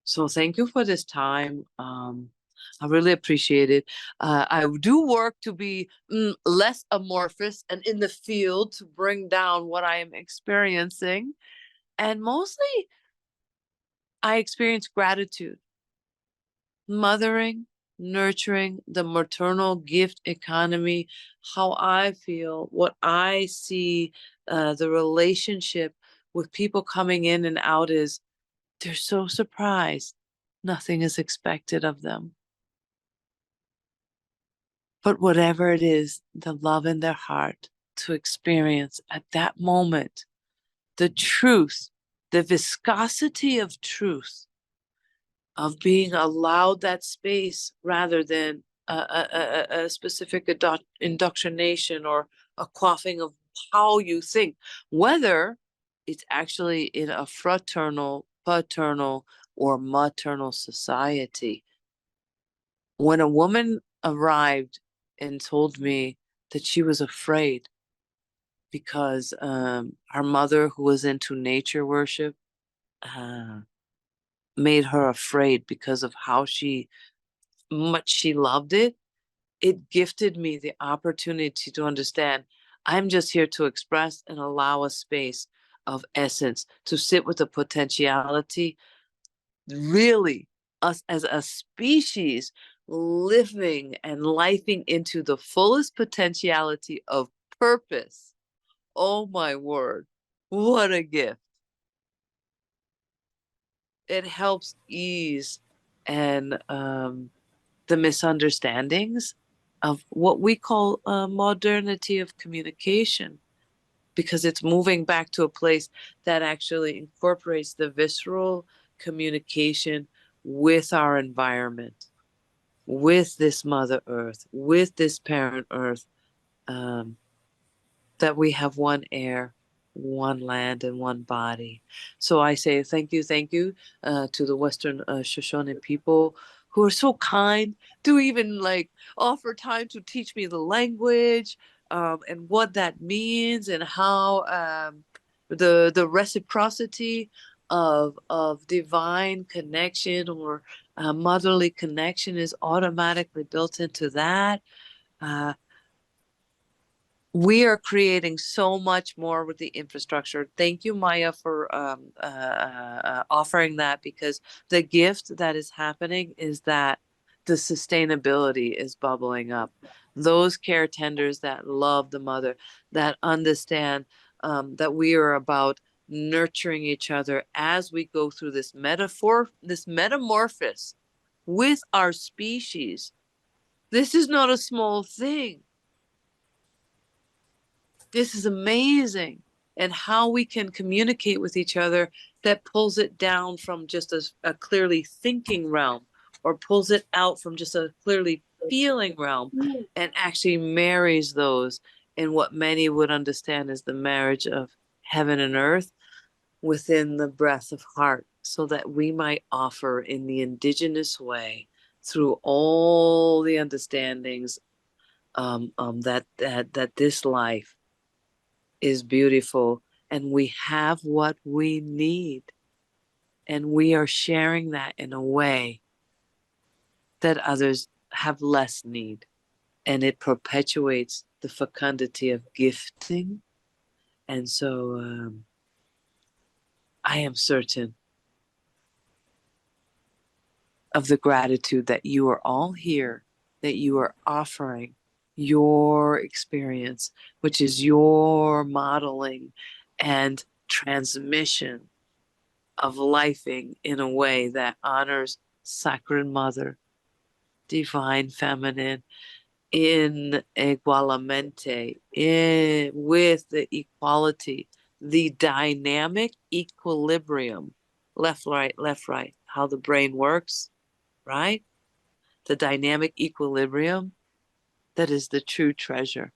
So thank you for this time. I really appreciate it. I do work to be less amorphous and in the field to bring down what I am experiencing. And mostly I experience gratitude, mothering, nurturing, the maternal gift economy, how I feel, what I see, the relationship with people coming in and out is they're so surprised. Nothing is expected of them. But whatever it is, the love in their heart to experience at that moment, the truth, the viscosity of truth, of being allowed that space rather than a specific indoctrination or a quaffing of how you think, whether it's actually in a fraternal, paternal, or maternal society. When a woman arrived and told me that she was afraid because her mother, who was into nature worship, made her afraid because of how much she loved it, it gifted me the opportunity to understand I'm just here to express and allow a space of essence to sit with the potentiality, really us as a species living and lifing into the fullest potentiality of purpose. Oh my word, what a gift. It helps ease and the misunderstandings of what we call modernity of communication, because it's moving back to a place that actually incorporates the visceral communication with our environment, with this Mother Earth, with this parent Earth, that we have one air, one land, and one body. So I say thank you to the Western Shoshone people who are so kind to even like offer time to teach me the language, and what that means, and how the reciprocity of divine connection or motherly connection is automatically built into that. Uh, we are creating so much more with the infrastructure. Thank you, Maya, for offering that, because the gift that is happening is that the sustainability is bubbling up. Those care tenders that love the mother, that understand that we are about nurturing each other as we go through this metamorphosis with our species. This is not a small thing. This is amazing. And how we can communicate with each other that pulls it down from just a clearly thinking realm, or pulls it out from just a clearly feeling realm, and actually marries those in what many would understand as the marriage of heaven and earth within the breath of heart, so that we might offer in the indigenous way, through all the understandings, that this life is beautiful, and we have what we need. And we are sharing that in a way that others have less need. And it perpetuates the fecundity of gifting. And so I am certain of the gratitude that you are all here, that you are offering your experience, which is your modeling and transmission of lifing in a way that honors Sacred Mother, Divine Feminine, in igualmente, with the equality, the dynamic equilibrium, left, right, how the brain works, right? The dynamic equilibrium that is the true treasure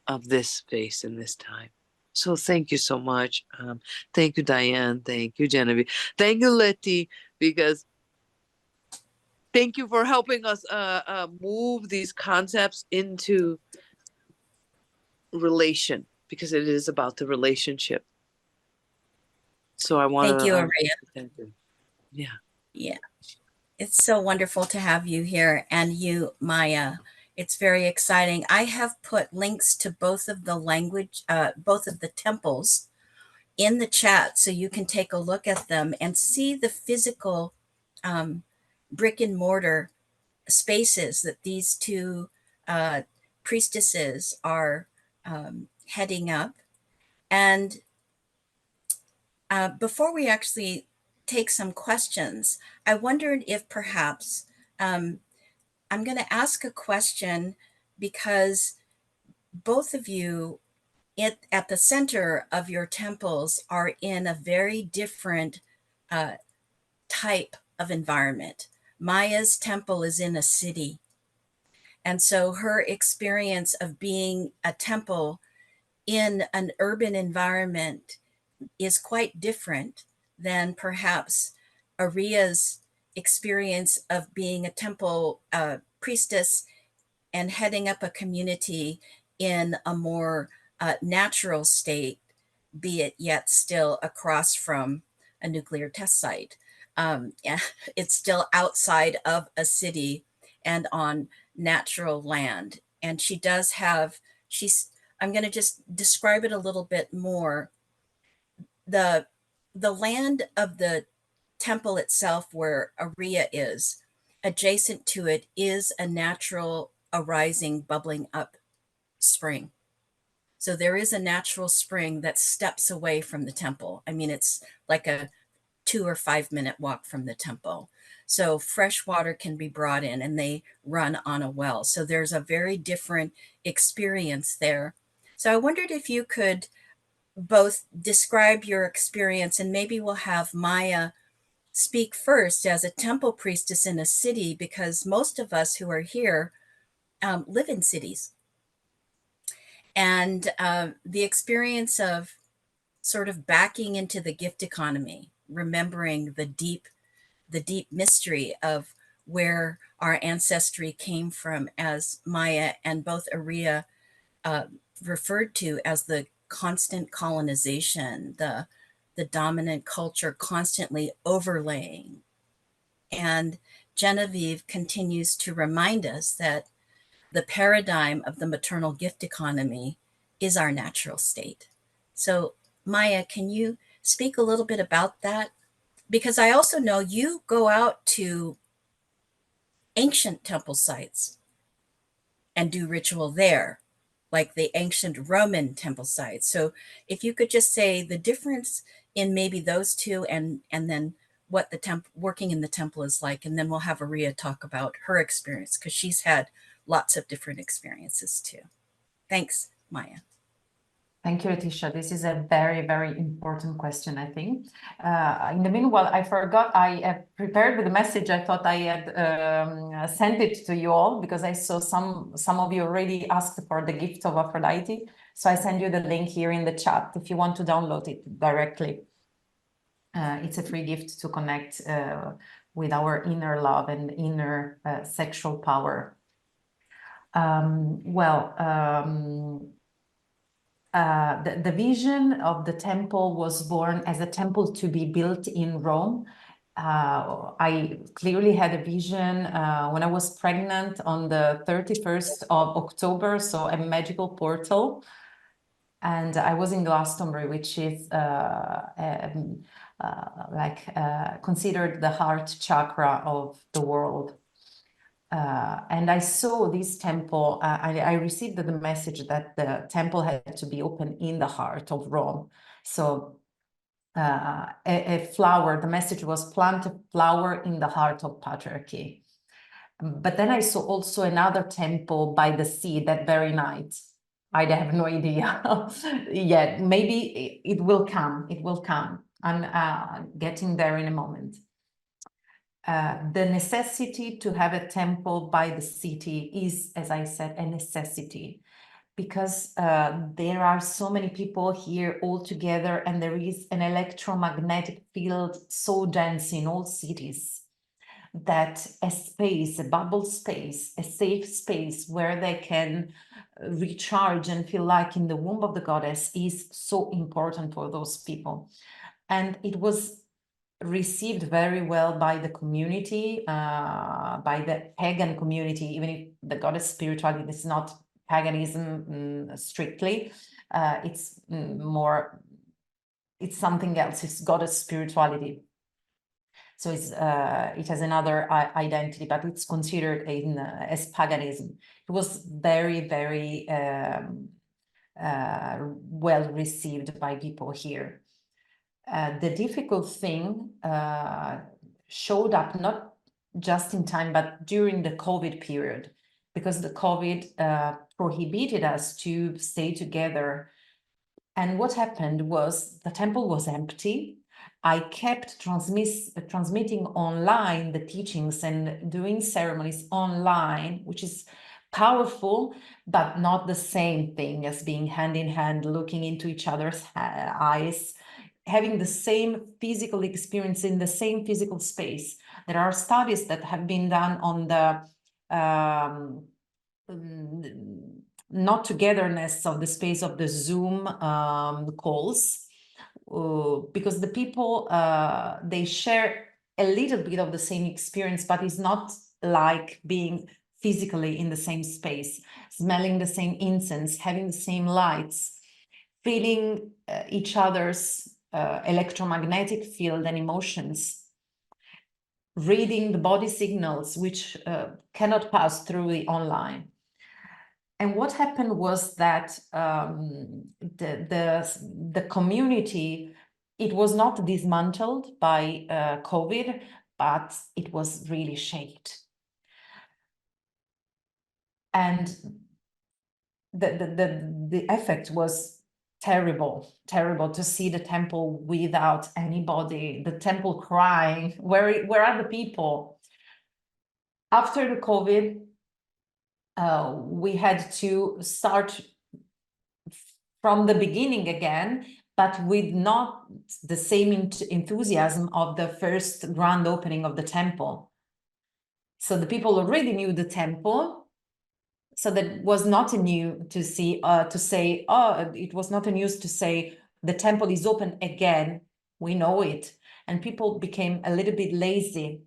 of this space in this time. So thank you so much. Thank you, Diane. Thank you, Genevieve. Thank you, Letty, because thank you for helping us move these concepts into relation, because it is about the relationship. So I want Thank you, to Areeya. thank you. Yeah. Yeah. It's so wonderful to have you here, and you, Maya. It's very exciting. I have put links to both of both of the temples in the chat so you can take a look at them and see the physical um, brick and mortar spaces that these two uh, priestesses are heading up. And before we actually take some questions, I wondered if perhaps I'm going to ask a question because both of you at the center of your temples are in a very different uh, type of environment. Maya's temple is in a city. And so her experience of being a temple in an urban environment is quite different than perhaps Areeya's experience of being a temple priestess and heading up a community in a more natural state, be it yet still across from a nuclear test site. It's still outside of a city and on natural land. And she does have, I'm going to just describe it a little bit more. The, the land of the temple itself, where Areeya is, adjacent to it is a natural arising, bubbling up spring. So there is a natural spring that steps away from the temple. I mean, it's like a 2 or 5 minute walk from the temple. So fresh water can be brought in and they run on a well. So there's a very different experience there. So I wondered if you could both describe your experience, and maybe we'll have Maya speak first as a temple priestess in a city, because most of us who are here live in cities. And the experience of sort of backing into the gift economy, remembering the deep mystery of where our ancestry came from, as Maya and both Areeya referred to as the constant colonization, the dominant culture constantly overlaying. And Genevieve continues to remind us that the paradigm of the maternal gift economy is our natural state. So, Maya, can you speak a little bit about that? Because I also know you go out to ancient temple sites and do ritual there, like the ancient Roman temple sites. So, if you could just say the difference in maybe those two, and then what the working in the temple is like, and then we'll have Areeya talk about her experience, because she's had lots of different experiences too. Thanks, Maya. Thank you, Letecia. This is a very, very important question, I think. In the meanwhile, I forgot, I prepared with the message. I thought I had sent it to you all, because I saw some of you already asked for the gift of Aphrodite. So I send you the link here in the chat if you want to download it directly. It's a free gift to connect with our inner love and inner sexual power. the vision of the temple was born as a temple to be built in Rome. I clearly had a vision when I was pregnant on the 31st of October, so a magical portal. And I was in Glastonbury, which is considered the heart chakra of the world. And I saw this temple, I received the message that the temple had to be open in the heart of Rome. So a flower, the message was plant a flower in the heart of patriarchy. But then I saw also another temple by the sea that very night. I have no idea yet. Maybe it will come. It will come. I'm getting there in a moment. The necessity to have a temple by the city is, as I said, a necessity, because there are so many people here all together, and there is an electromagnetic field so dense in all cities that a space, a bubble space, a safe space where they can recharge and feel like in the womb of the goddess is so important for those people. And it was received very well by the community, by the pagan community, even if the goddess spirituality is not paganism strictly, it's more, it's something else, it's goddess spirituality. So it's, it has another identity, but it's considered as paganism. It was very, very well received by people here. The difficult thing showed up not just in time, but during the COVID period, because the COVID prohibited us to stay together. And what happened was the temple was empty. I kept transmitting online the teachings and doing ceremonies online, which is powerful, but not the same thing as being hand in hand, looking into each other's eyes, having the same physical experience in the same physical space. There are studies that have been done on the not togetherness of the space of the Zoom calls, because the people, they share a little bit of the same experience, but it's not like being physically in the same space, smelling the same incense, having the same lights, feeling each other's electromagnetic field and emotions, reading the body signals, which cannot pass through the online. And what happened was that the community, it was not dismantled by COVID, but it was really shaped. And the effect was terrible to see the temple without anybody, the temple crying, where are the people? After the COVID, we had to start from the beginning again, but with not the same enthusiasm of the first grand opening of the temple. So the people already knew the temple, so that was not a new to see to say, oh, it was not a news to say the temple is open again. We know it, and people became a little bit lazy.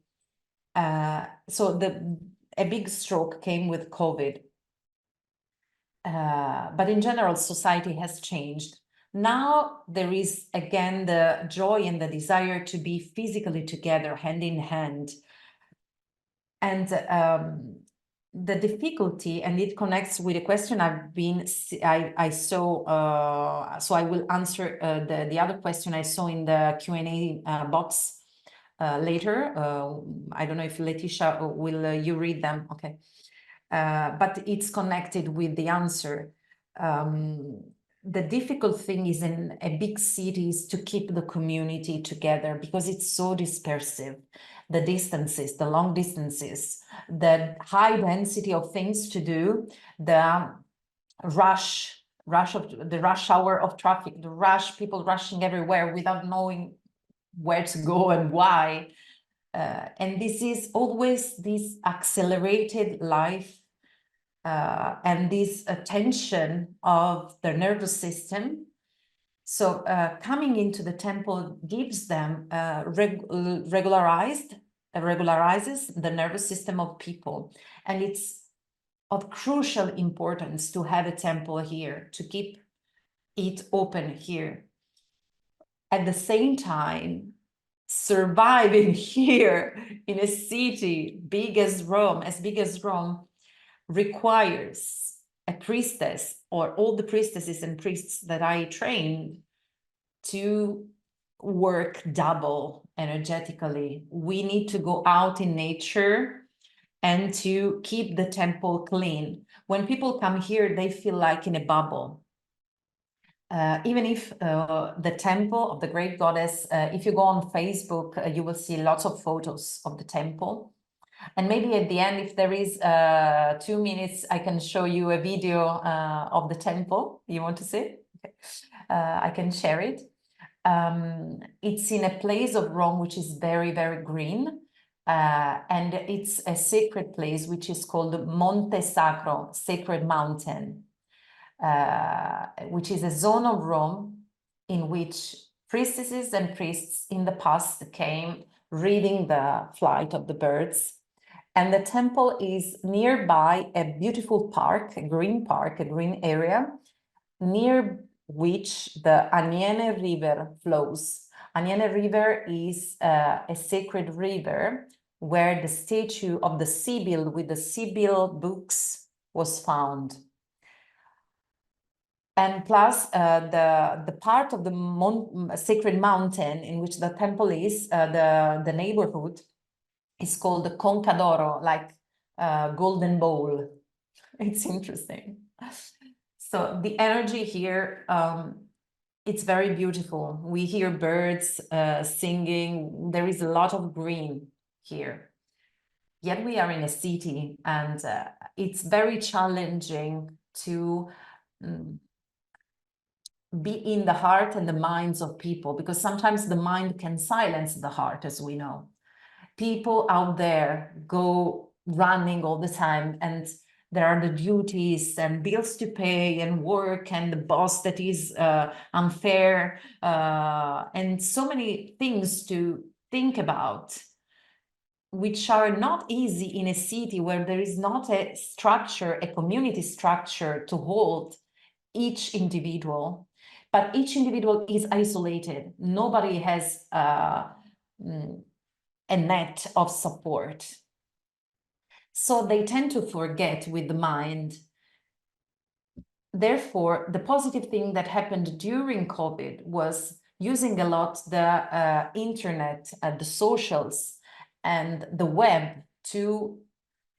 So a big stroke came with COVID. But in general, society has changed. Now there is again the joy and the desire to be physically together, hand in hand. And the difficulty, and it connects with a question I saw, so I will answer the other question I saw in the Q&A box later. I don't know if Letecia, will you read them? Okay. But it's connected with the answer. The difficult thing is in a big cities to keep the community together because it's so dispersive. The distances, the long distances, the high density of things to do, the rush hour of traffic, the rush, people rushing everywhere without knowing where to go and why. And this is always this accelerated life and this tension of the nervous system. So coming into the temple gives them regularizes the nervous system of people. And it's of crucial importance to have a temple here, to keep it open here. At the same time, surviving here in a city big as Rome, requires a priestess, or all the priestesses and priests that I trained, to work double energetically. We need to go out in nature and to keep the temple clean. When people come here, they feel like in a bubble. Even if the temple of the great goddess, if you go on Facebook, you will see lots of photos of the temple. And maybe at the end, if there is 2 minutes, I can show you a video of the temple. You want to see? Okay. I can share it. It's in a place of Rome which is very, very green. And it's a sacred place which is called Monte Sacro, Sacred Mountain, which is a zone of Rome in which priestesses and priests in the past came reading the flight of the birds. And the temple is nearby a beautiful park, a green area, near which the Aniene River flows. Aniene River is a sacred river where the statue of the Sibyl with the Sibyl books was found. And plus the part of the sacred mountain in which the temple is, the neighborhood, is called the Conca d'Oro, like golden bowl. It's interesting. So the energy here, it's very beautiful. We hear birds singing. There is a lot of green here. Yet we are in a city, and it's very challenging to be in the heart and the minds of people, because sometimes the mind can silence the heart, as we know. People out there go running all the time, and there are the duties and bills to pay and work and the boss that is unfair and so many things to think about, which are not easy in a city where there is not a structure, a community structure to hold each individual. But each individual is isolated. Nobody has a net of support. So they tend to forget with the mind. Therefore, the positive thing that happened during COVID was using a lot the internet, the socials, and the web to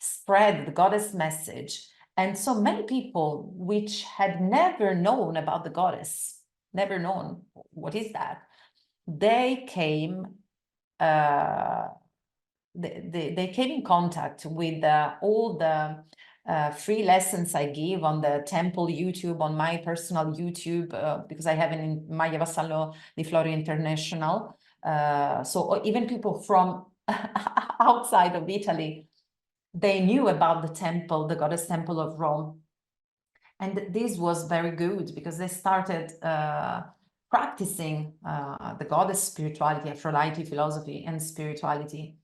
spread the goddess message. And so many people which had never known about the goddess, never known what is that, they came they came in contact with all the free lessons I give on the temple YouTube, on my personal YouTube, because I have in Maya Vassallo, the Florio International. So even people from outside of Italy, they knew about the temple, the goddess temple of Rome. And this was very good because they started practicing the goddess spirituality, Aphrodite philosophy and spirituality.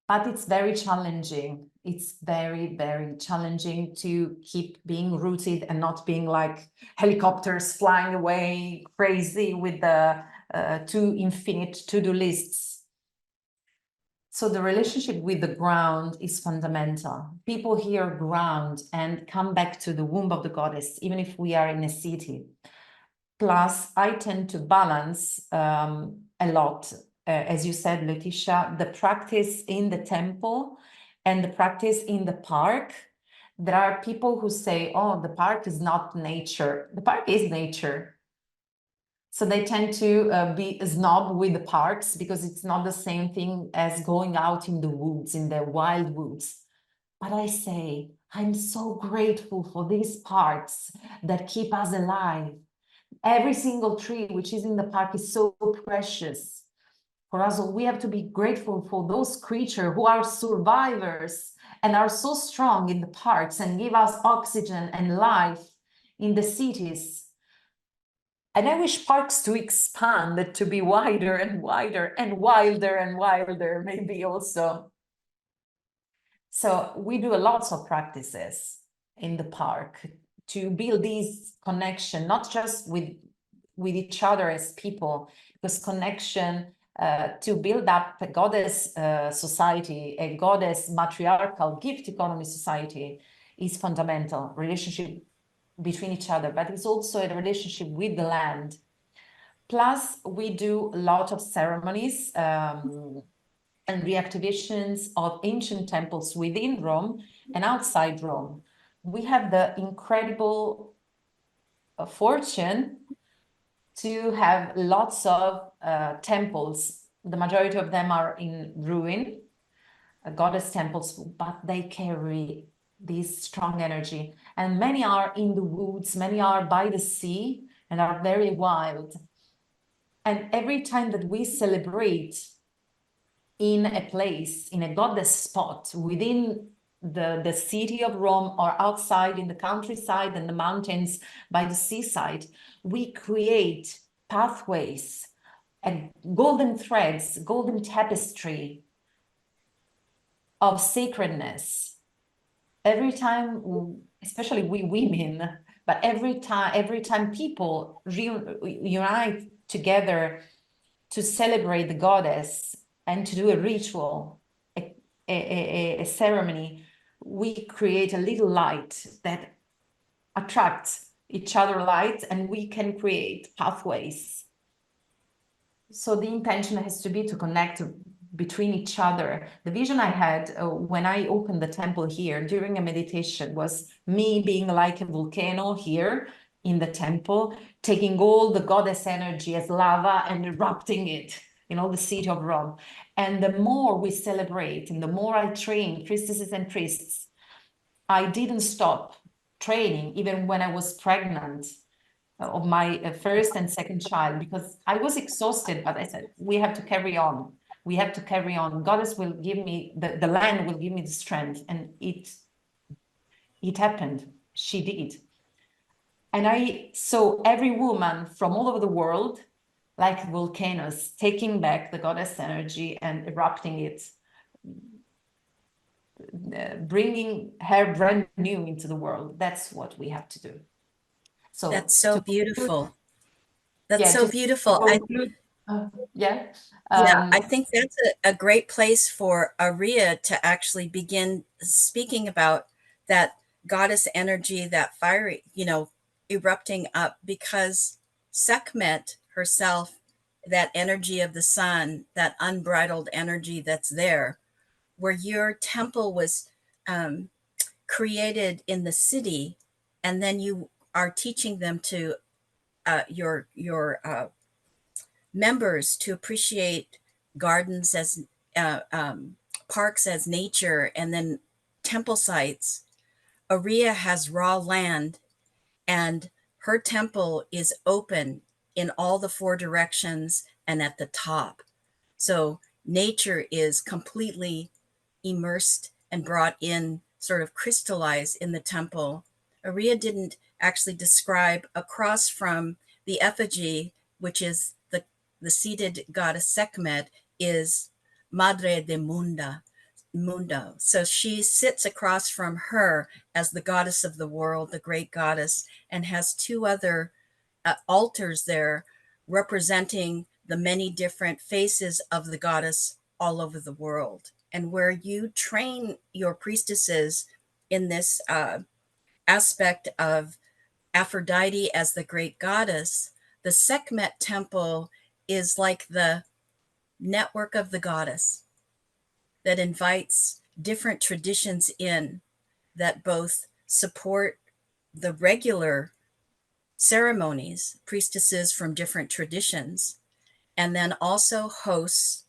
But it's very challenging. It's very, very challenging to keep being rooted and not being like helicopters flying away crazy with the too infinite to-do lists. So the relationship with the ground is fundamental. People hear ground and come back to the womb of the goddess, even if we are in a city. Plus, I tend to balance a lot, as you said, Letecia, the practice in the temple and the practice in the park. There are people who say, oh, the park is not nature. The park is nature. So they tend to be snob with the parks because it's not the same thing as going out in the woods, in the wild woods. But I say, I'm so grateful for these parks that keep us alive. Every single tree which is in the park is so precious. For us, we have to be grateful for those creatures who are survivors and are so strong in the parks and give us oxygen and life in the cities. And I wish parks to expand, to be wider and wider and wilder and wilder, maybe also. So we do lots of practices in the park to build this connection, not just with each other as people, because connection to build up a goddess society, a goddess matriarchal gift economy society is fundamental. Relationship between each other, but it's also a relationship with the land. Plus, we do a lot of ceremonies and reactivations of ancient temples within Rome and outside Rome. We have the incredible fortune to have lots of temples. The majority of them are in ruin, goddess temples, but they carry this strong energy. And many are in the woods, many are by the sea and are very wild. And every time that we celebrate in a place, in a goddess spot within the city of Rome or outside in the countryside and the mountains by the seaside, we create pathways and golden threads, golden tapestry of sacredness. Every time, especially we women, but every time people unite together to celebrate the goddess and to do a ritual, a ceremony, we create a little light that attracts each other light, and we can create pathways. So the intention has to be to connect between each other. The vision I had when I opened the temple here during a meditation was me being like a volcano here in the temple, taking all the goddess energy as lava and erupting it in all the city of Rome. And the more we celebrate and the more I train priestesses and priests, I didn't stop training even when I was pregnant of my first and second child, because I was exhausted, but I said, we have to carry on. We have to carry on. Goddess will give me, the land will give me the strength. And it happened. She did. And I saw every woman from all over the world, like volcanoes, taking back the goddess energy and erupting it, bringing her brand new into the world. That's what we have to do. So that's so beautiful. That's yeah, so beautiful. Yeah. I think that's a great place for Areeya to actually begin speaking about that goddess energy, that fiery, erupting up, because Sekhmet herself, that energy of the sun, that unbridled energy that's there, where your temple was created in the city, and then you are teaching them to your members to appreciate gardens as parks as nature, and then temple sites. Areeya has raw land, and her temple is open in all the four directions and at the top. So nature is completely immersed and brought in, sort of crystallized in the temple. Areeya didn't actually describe across from the effigy, which is the seated goddess Sekhmet, is Madre de Mundo. So she sits across from her as the goddess of the world, the great goddess, and has two other altars there representing the many different faces of the goddess all over the world. And where you train your priestesses in this aspect of Aphrodite as the great goddess, the Sekhmet temple is like the network of the goddess that invites different traditions in, that both support the regular ceremonies, priestesses from different traditions, and then also hosts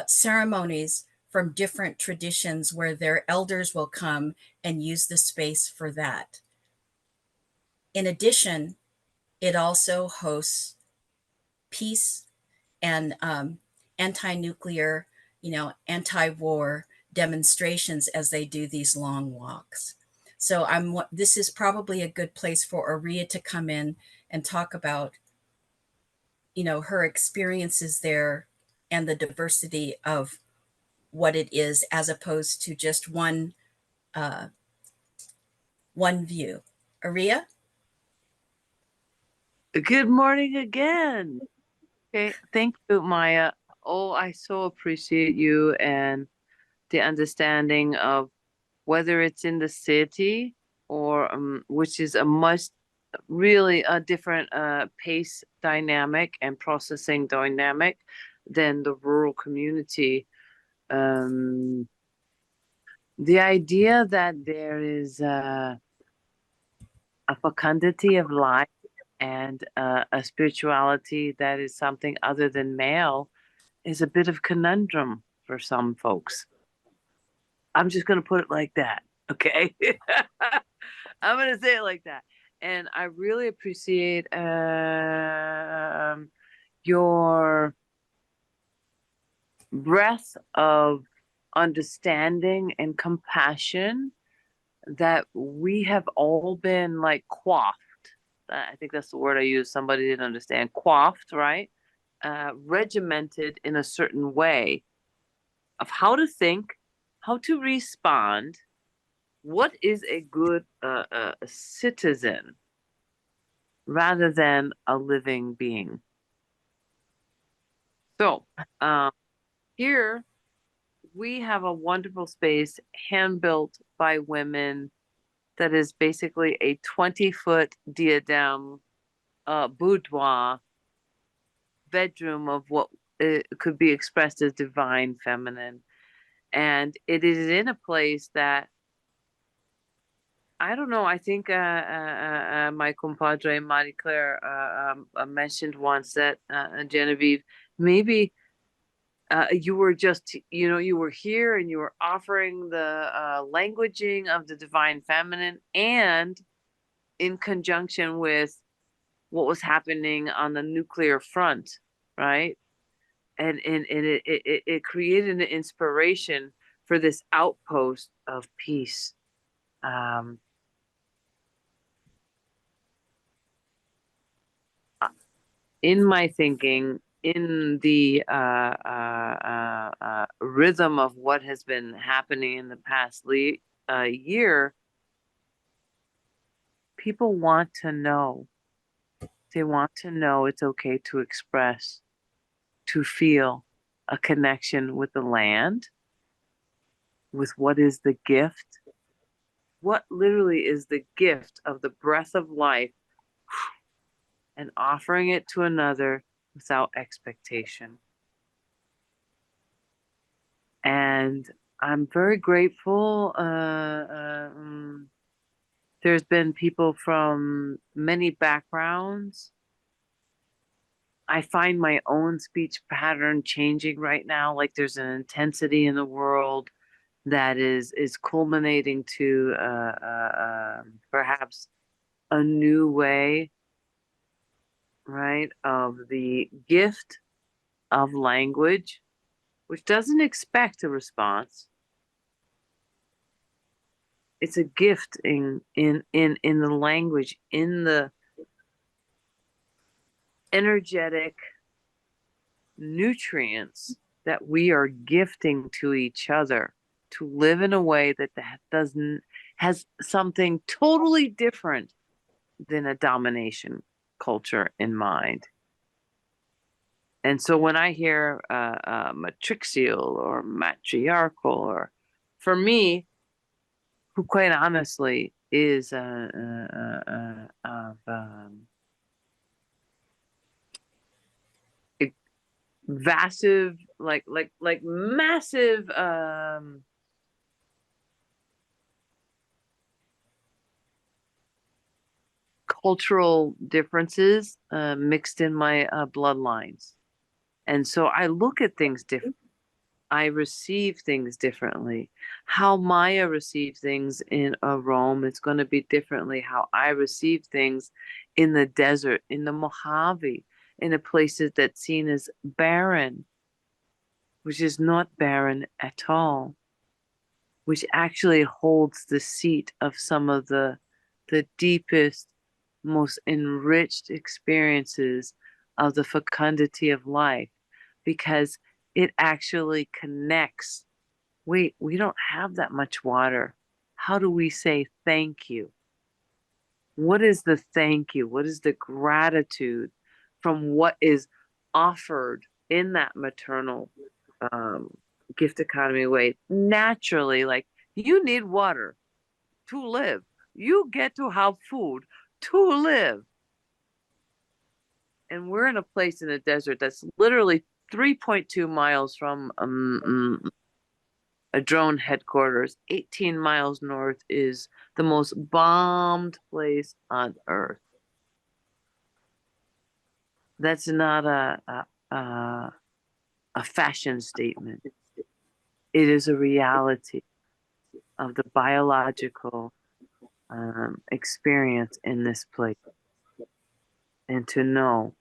ceremonies from different traditions where their elders will come and use the space for that. In addition, it also hosts peace and anti-nuclear, anti-war demonstrations as they do these long walks. So this is probably a good place for Areeya to come in and talk about, her experiences there and the diversity of what it is, as opposed to just one view. Areeya? Good morning again. Okay, thank you, Maya. Oh, I so appreciate you and the understanding of whether it's in the city or which is a much really a different pace dynamic and processing dynamic than the rural community. The idea that there is a fecundity of life and a spirituality that is something other than male is a bit of conundrum for some folks. I'm just going to put it like that. Okay. I'm going to say it like that. And I really appreciate your breadth of understanding and compassion that we have all been like coiffed. I think that's the word I use. Somebody didn't understand. Coiffed, right? Regimented in a certain way of how to think, how to respond, what is a good citizen rather than a living being. So here we have a wonderful space hand-built by women that is basically a 20-foot diadem boudoir bedroom of what could be expressed as divine feminine. And it is in a place that, I don't know, I think my compadre Marie Claire mentioned once that, Genevieve, maybe you were just, you were here and you were offering the languaging of the divine feminine, and in conjunction with what was happening on the nuclear front, right? And it created an inspiration for this outpost of peace. In my thinking, in the rhythm of what has been happening in the past year, people want to know. They want to know it's okay to express, to feel a connection with the land, with what is the gift, what literally is the gift of the breath of life, and offering it to another without expectation. And I'm very grateful. There's been people from many backgrounds. I find my own speech pattern changing right now. Like there's an intensity in the world that is culminating to perhaps a new way, right, of the gift of language, which doesn't expect a response. It's a gift in the language, in the energetic nutrients that we are gifting to each other, to live in a way that has something totally different than a domination culture in mind. And so when I hear matrixial or matriarchal, or for me, who quite honestly is massive, like massive cultural differences mixed in my bloodlines. And so I look at things differently. I receive things differently. How Maya received things in Rome, it's going to be differently how I receive things in the desert, in the Mojave, in the places that's seen as barren, which is not barren at all. which actually holds the seat of some of the deepest, most enriched experiences of the fecundity of life, because it actually connects. Wait, we don't have that much water. How do we say thank you? What is the thank you? What is the gratitude from what is offered in that maternal um, gift economy way? Naturally, like, you need water to live. You get to have food to live. And we're in a place in the desert that's literally 3.2 miles from a drone headquarters. 18 miles north is the most bombed place on earth. That's not a fashion statement. It is a reality of the biological experience in this place. And to know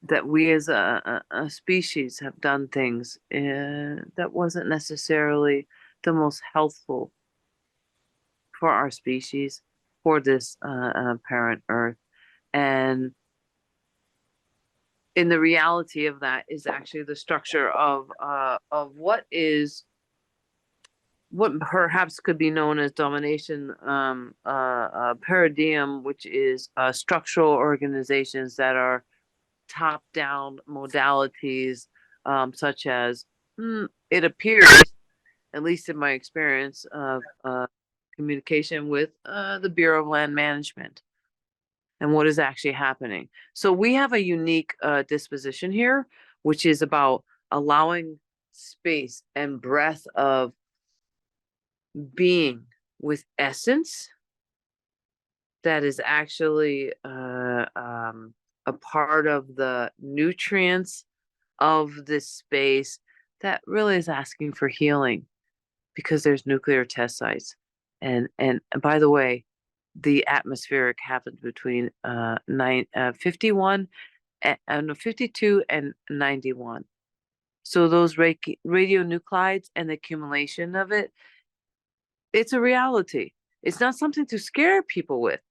that we as a species have done things that wasn't necessarily the most healthful for our species, for this parent Earth. And in the reality of that is actually the structure of what perhaps could be known as domination paradigm, which is structural organizations that are top-down modalities, such as it appears, at least in my experience of communication with the Bureau of Land Management and what is actually happening. So we have a unique disposition here, which is about allowing space and breadth of being with essence that is actually a part of the nutrients of this space that really is asking for healing, because there's nuclear test sites. And by the way, the atmospheric happens between 51 and 52 and 91. So those radionuclides and the accumulation of it, it's a reality. It's not something to scare people with.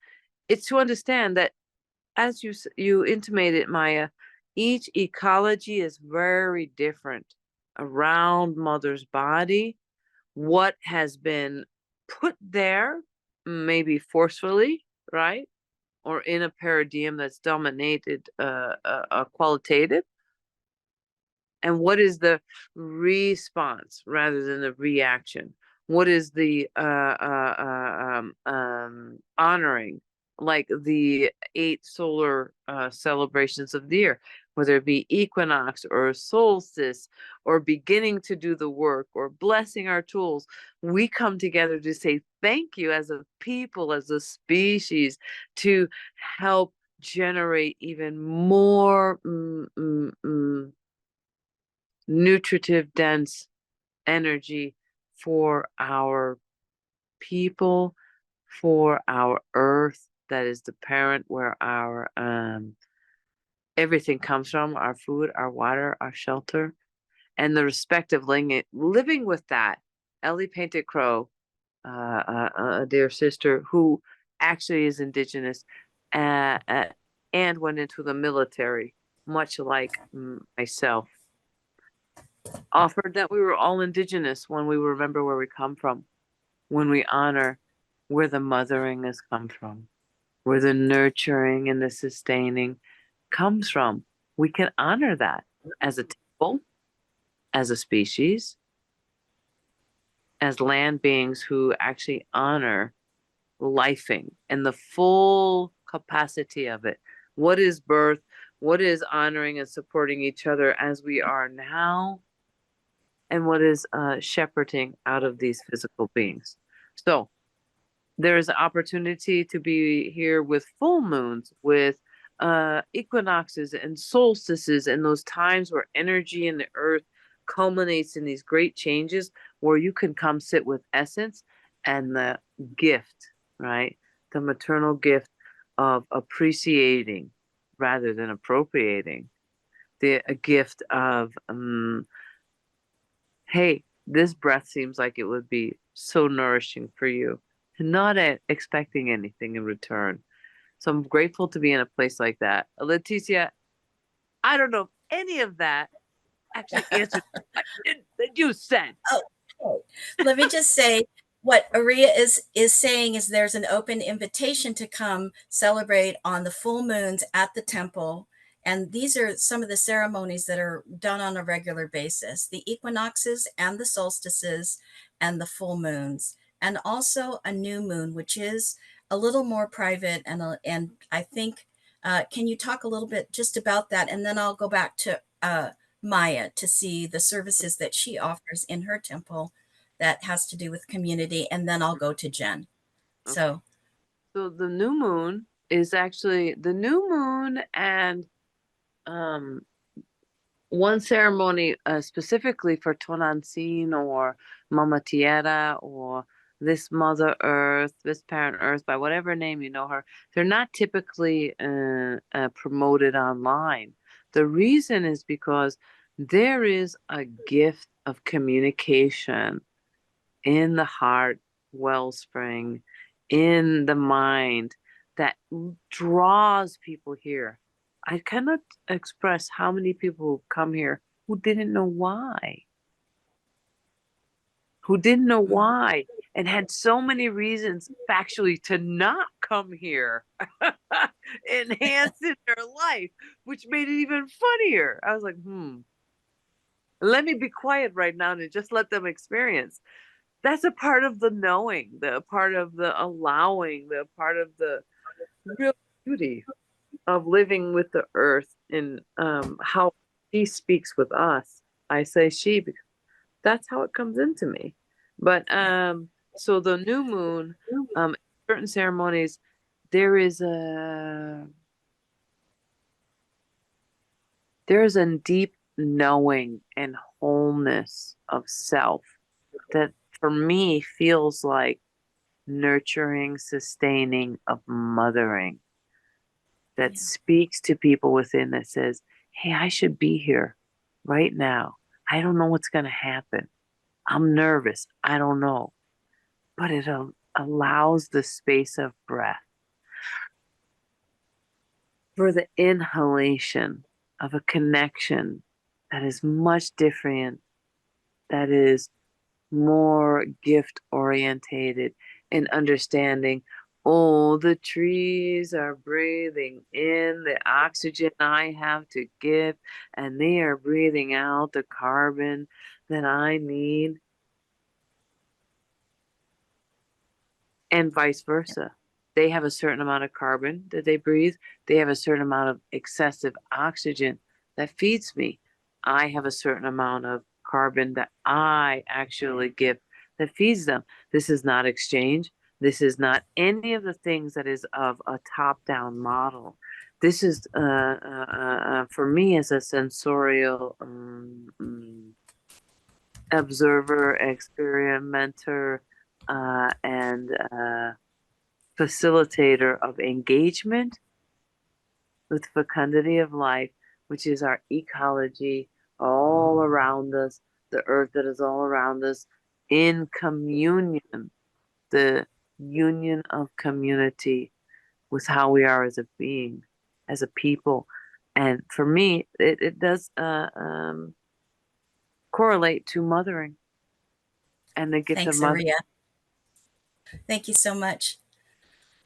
It's to understand that, as you intimated, Maya, each ecology is very different around mother's body. What has been put there, maybe forcefully, right? Or in a paradigm that's dominated qualitative. And what is the response rather than the reaction? What is the honoring, like the 8 solar celebrations of the year, whether it be equinox or solstice or beginning to do the work or blessing our tools? We come together to say thank you as a people, as a species, to help generate even more nutritive, dense energy for our people, for our earth, that is the parent where our everything comes from, our food, our water, our shelter, and the respect of living with that. Ellie Painted Crow, a dear sister who actually is indigenous and went into the military, much like myself, offered that we were all indigenous when we remember where we come from, when we honor where the mothering has come from, where the nurturing and the sustaining comes from. We can honor that as a people, as a species, as land beings who actually honor lifing and the full capacity of it. What is birth? What is honoring and supporting each other as we are now? And what is shepherding out of these physical beings? So there is an opportunity to be here with full moons, with equinoxes and solstices, and those times where energy in the earth culminates in these great changes, where you can come sit with essence and the gift, right? The maternal gift of appreciating rather than appropriating, a gift of hey, this breath seems like it would be so nourishing for you, and not expecting anything in return. So I'm grateful to be in a place like that. Letecia, I don't know if any of that actually answered the question that you said. Oh, okay. Let me just say what Areeya is saying is there's an open invitation to come celebrate on the full moons at the temple. And these are some of the ceremonies that are done on a regular basis, the equinoxes and the solstices and the full moons, and also a new moon, which is a little more private. And I think, can you talk a little bit just about that? And then I'll go back to Maya to see the services that she offers in her temple that has to do with community, and then I'll go to Jen. Okay. So the new moon is actually the new moon, and one ceremony specifically for Tonantzin or Mama Tierra or this Mother Earth, this Parent Earth, by whatever name you know her, they're not typically promoted online. The reason is because there is a gift of communication in the heart wellspring, in the mind, that draws people here. I cannot express how many people come here who didn't know why. And had so many reasons factually to not come here, enhancing their life, which made it even funnier. I was like, let me be quiet right now and just let them experience. That's a part of the knowing, the part of the allowing, the part of the real beauty of living with the earth, and how she speaks with us. I say she because that's how it comes into me. But so the new moon, certain ceremonies, there is a deep knowing and wholeness of self that for me feels like nurturing, sustaining, of mothering, that speaks to people within, that says, hey, I should be here right now. I don't know what's going to happen. I'm nervous. I don't know. But it allows the space of breath for the inhalation of a connection that is much different, that is more gift orientated, and understanding, oh, the trees are breathing in the oxygen I have to give, and they are breathing out the carbon that I need, and vice versa. They have a certain amount of carbon that they breathe. They have a certain amount of excessive oxygen that feeds me. I have a certain amount of carbon that I actually give that feeds them. This is not exchange. This is not any of the things that is of a top-down model. This is, for me, as a sensorial observer, experimenter, and facilitator of engagement with fecundity of life, which is our ecology all around us, the earth that is all around us, in communion, the union of community with how we are as a being, as a people. And for me, it does correlate to mothering and the gift of thanks, mothering. Areeya. Thank you so much.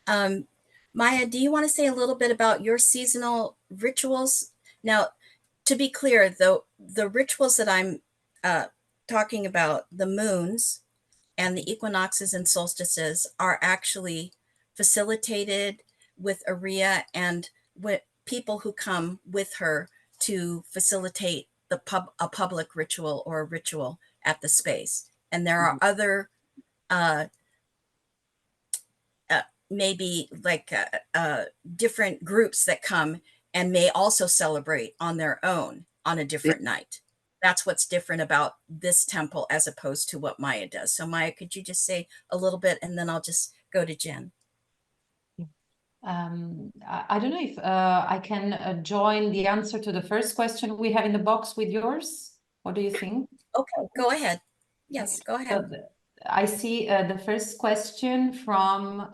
Maya, do you want to say a little bit about your seasonal rituals? Now, to be clear, the rituals that I'm talking about, the moons and the equinoxes and solstices, are actually facilitated with Areeya and with people who come with her to facilitate a public ritual or a ritual at the space. And there are other maybe like different groups that come and may also celebrate on their own on a different night. That's what's different about this temple as opposed to what Maya does. So Maya, could you just say a little bit, and then I'll just go to Jen. I don't know if I can join the answer to the first question we have in the box with yours. What do you think? Okay, go ahead. Yes, go So ahead. I see the first question from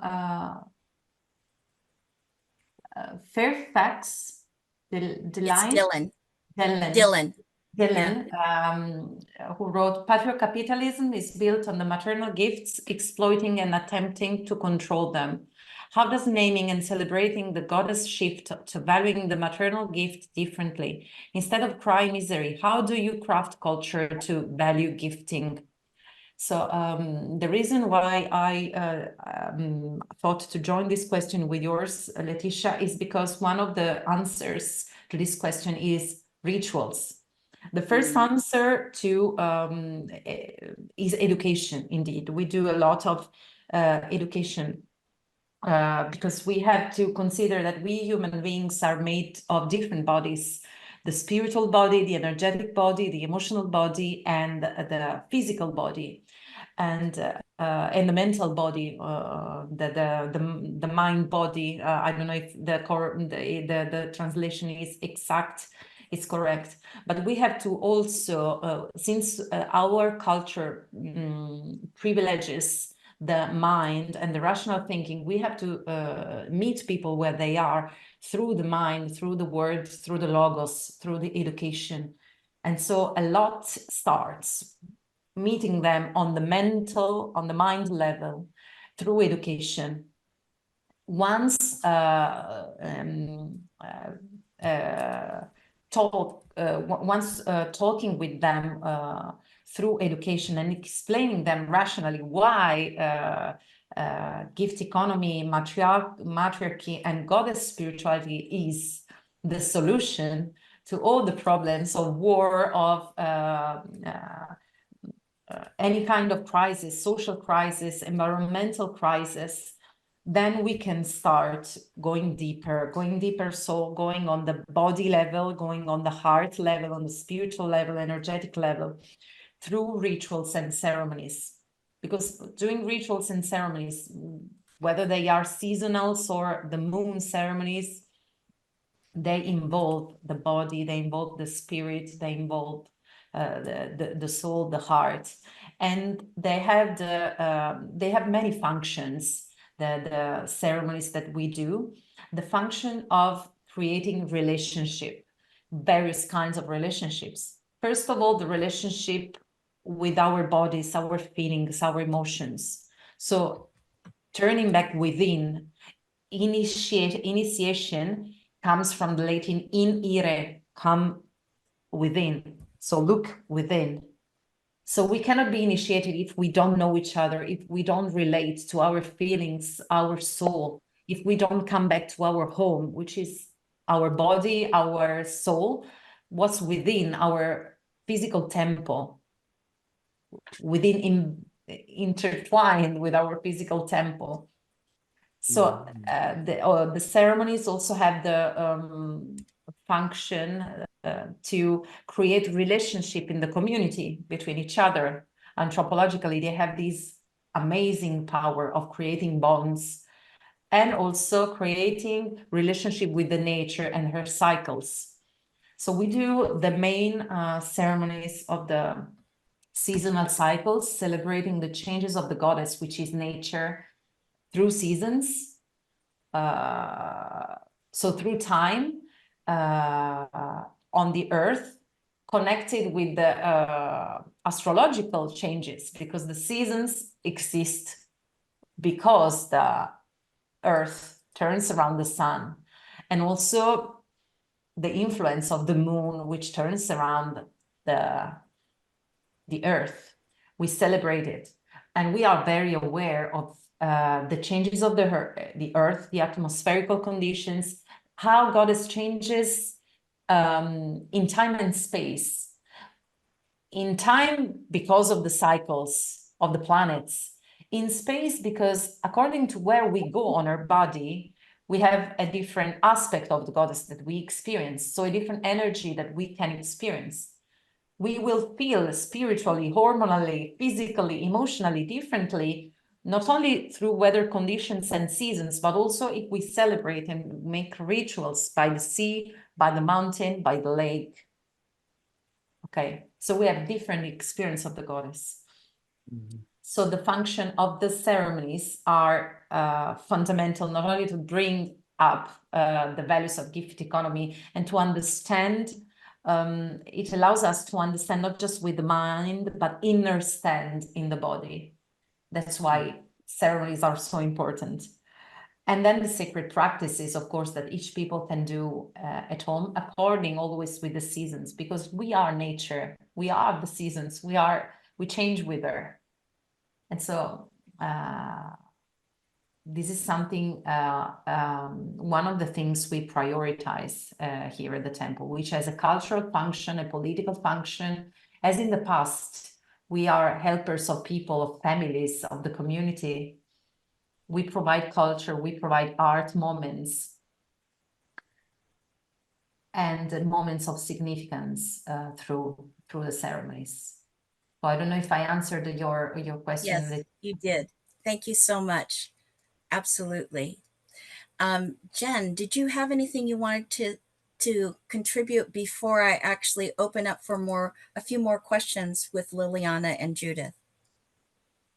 Fairfax, It's line. Dylan. Dylan. Dylan. Dylan, who wrote, patriarchal is built on the maternal gifts, exploiting and attempting to control them. How does naming and celebrating the goddess shift to valuing the maternal gift differently? Instead of cry misery, how do you craft culture to value gifting? So the reason why I thought to join this question with yours, Letecia, is because one of the answers to this question is rituals. The first answer to is education. Indeed, we do a lot of education because we have to consider that we human beings are made of different bodies: the spiritual body, the energetic body, the emotional body, and the physical body, and the mental body, the mind body. I don't know if the translation is exact. It's correct, but we have to also, since our culture privileges the mind and the rational thinking, we have to meet people where they are through the mind, through the words, through the logos, through the education. And so a lot starts meeting them on the mental, on the mind level, through education. Once talking with them through education and explaining them rationally why gift economy, matriarchy, and goddess spirituality is the solution to all the problems of war, of any kind of crisis, social crisis, environmental crisis, then we can start going deeper. So going on the body level, going on the heart level, on the spiritual level, energetic level, through rituals and ceremonies. Because doing rituals and ceremonies, whether they are seasonals or the moon ceremonies, they involve the body, they involve the spirit, they involve the soul, the heart, and they have many functions. The ceremonies that we do, the function of creating relationship, various kinds of relationships. First of all, the relationship with our bodies, our feelings, our emotions. So turning back within, initiation comes from the Latin inire, come within. So look within. So we cannot be initiated if we don't know each other, if we don't relate to our feelings, our soul, if we don't come back to our home, which is our body, our soul, what's within our physical temple, intertwined with our physical temple. So the ceremonies also have the function to create relationship in the community between each other. Anthropologically, they have this amazing power of creating bonds and also creating relationship with the nature and her cycles. So we do the main ceremonies of the seasonal cycles, celebrating the changes of the goddess, which is nature, through seasons. So through time on the earth, connected with the astrological changes, because the seasons exist because the earth turns around the sun, and also the influence of the moon, which turns around the earth. We celebrate it, and we are very aware of the changes of the earth, the atmospherical conditions, how goddess changes in time and space. In time, because of the cycles of the planets. In space, because according to where we go on our body, we have a different aspect of the goddess that we experience, so a different energy that we can experience. We will feel spiritually, hormonally, physically, emotionally differently, not only through weather conditions and seasons, but also if we celebrate and make rituals by the sea, by the mountain, by the lake. Okay, so we have different experience of the goddess. So the function of the ceremonies are fundamental, not only to bring up the values of gift economy and to understand, it allows us to understand not just with the mind, but understand in the body. That's why ceremonies are so important. And then the sacred practices, of course, that each people can do at home, according always with the seasons, because we are nature, we are the seasons, we change with her. And so this is something, one of the things we prioritize here at the temple, which has a cultural function, a political function. As in the past, we are helpers of people, of families, of the community. We provide culture, we provide art moments, and moments of significance through the ceremonies. So I don't know if I answered your question. Yes, you did. Thank you so much. Absolutely. Jen, did you have anything you wanted to contribute before I actually open up for a few more questions with Liliana and Judith?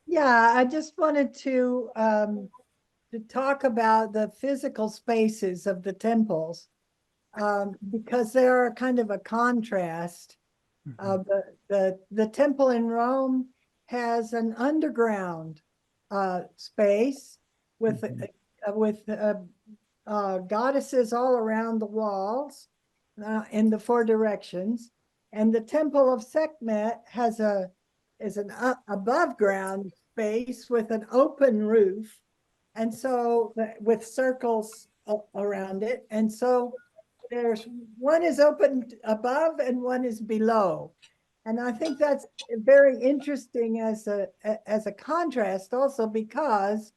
Yeah, I just wanted to talk about the physical spaces of the temples, because they are kind of a contrast. The temple in Rome has an underground space with goddesses all around the walls in the four directions, and the temple of Sekhmet is an above ground space with an open roof, and so with circles around it, and so there's one is open above and one is below. And I think that's very interesting as a contrast also, because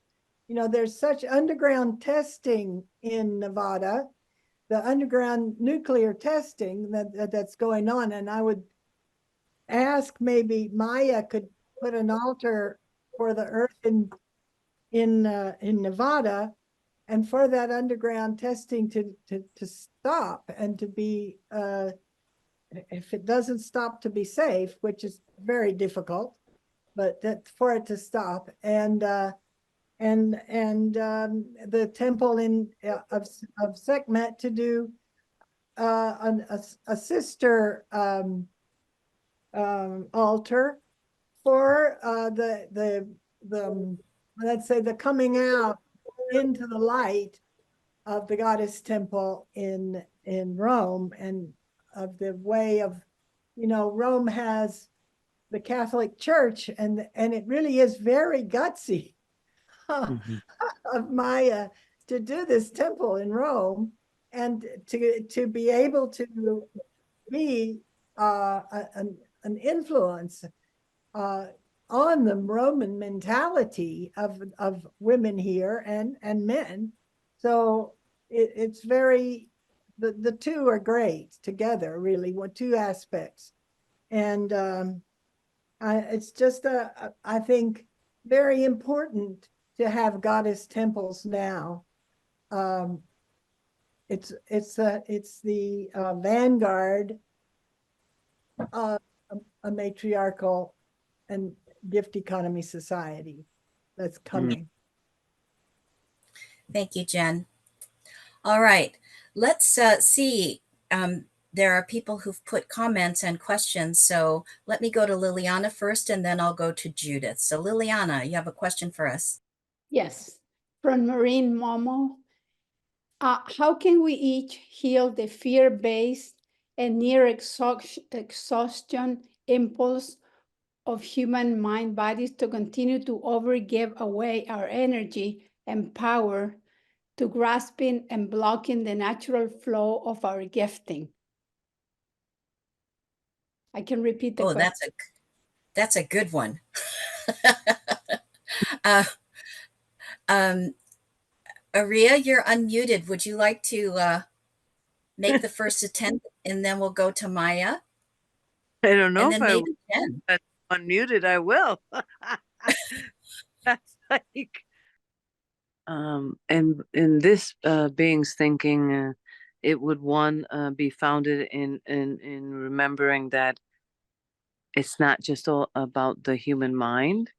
there's such underground testing in Nevada, the underground nuclear testing that's going on. And I would ask, maybe Maya could put an altar for the earth in Nevada, and for that underground testing to stop, and to be, if it doesn't stop, to be safe, which is very difficult, but that for it to stop. And the temple of Sekhmet to do a sister altar for the let's say the coming out into the light of the goddess temple in Rome, and of the way of, Rome has the Catholic Church, and it really is very gutsy of Maya to do this temple in Rome, and to be able to be an influence on the Roman mentality of women here and men. So it's very, the two are great together, really, what two aspects. And it's just I think very important to have goddess temples now. It's the vanguard of a matriarchal and gift economy society that's coming. Thank you, Jen. All right, let's see. There are people who've put comments and questions, so let me go to Liliana first, and then I'll go to Judith. So Liliana, you have a question for us? Yes, from Marine Momo. How can we each heal the fear-based and near exhaustion impulse of human mind bodies to continue to overgive away our energy and power to grasping and blocking the natural flow of our gifting? I can repeat the question. That's a good one. Areeya, you're unmuted. Would you like to make the first attempt, and then we'll go to Maya? I don't know if maybe Jen. Unmuted, I will. That's like, and in this being's thinking, it would be founded in remembering that It's not just all about the human mind,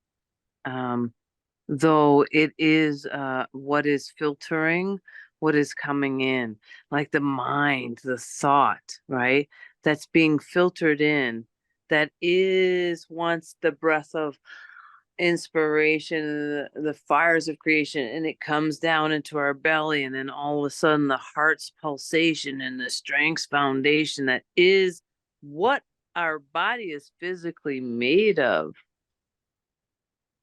though it is what is filtering, what is coming in, like the mind, the thought, right? That's being filtered in, that is once the breath of inspiration, the fires of creation, and it comes down into our belly, and then all of a sudden the heart's pulsation and the strength's foundation that is what our body is physically made of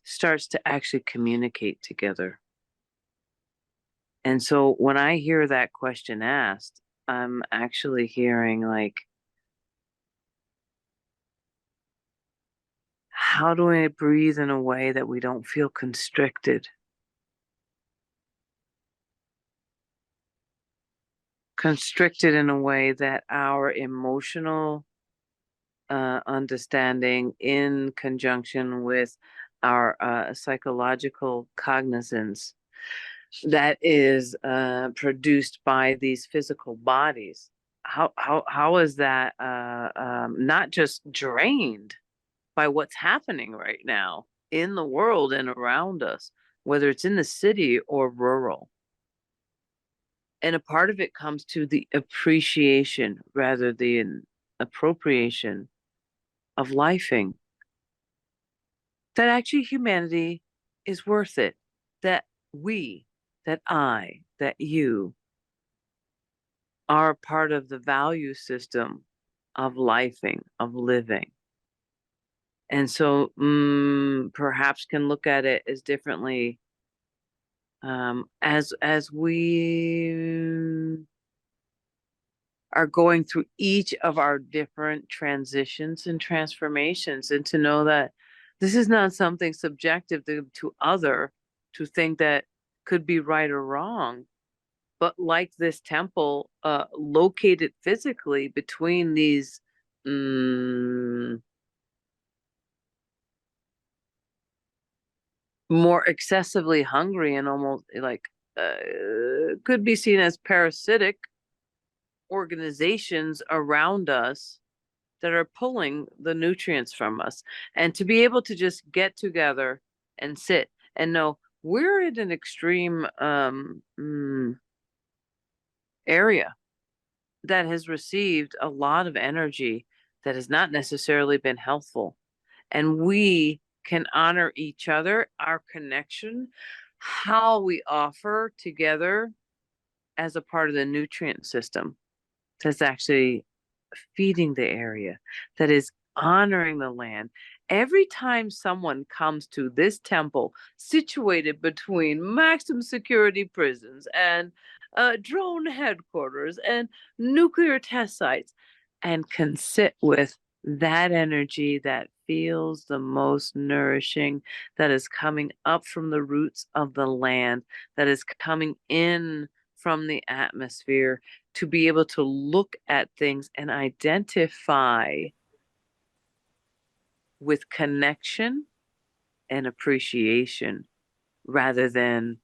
starts to actually communicate together. And so when I hear that question asked, I'm actually hearing like, how do I breathe in a way that we don't feel constricted? Constricted in a way that our emotional understanding in conjunction with our psychological cognizance that is produced by these physical bodies. How is that not just drained by what's happening right now in the world and around us, whether it's in the city or rural? And a part of it comes to the appreciation rather than appropriation of lifing. That actually humanity is worth it. That we, that I, that you are part of the value system of lifing, of living. And so perhaps can look at it as differently as we are going through each of our different transitions and transformations, and to know that this is not something subjective to other to think that could be right or wrong, but like this temple located physically between these more excessively hungry and almost like could be seen as parasitic organizations around us that are pulling the nutrients from us. And to be able to just get together and sit and know we're in an extreme area that has received a lot of energy that has not necessarily been healthful. And we can honor each other, our connection, how we offer together as a part of the nutrient system that's actually feeding the area, that is honoring the land. Every time someone comes to this temple situated between maximum security prisons and drone headquarters and nuclear test sites and can sit with that energy that feels the most nourishing, that is coming up from the roots of the land, that is coming in from the atmosphere, to be able to look at things and identify with connection and appreciation rather than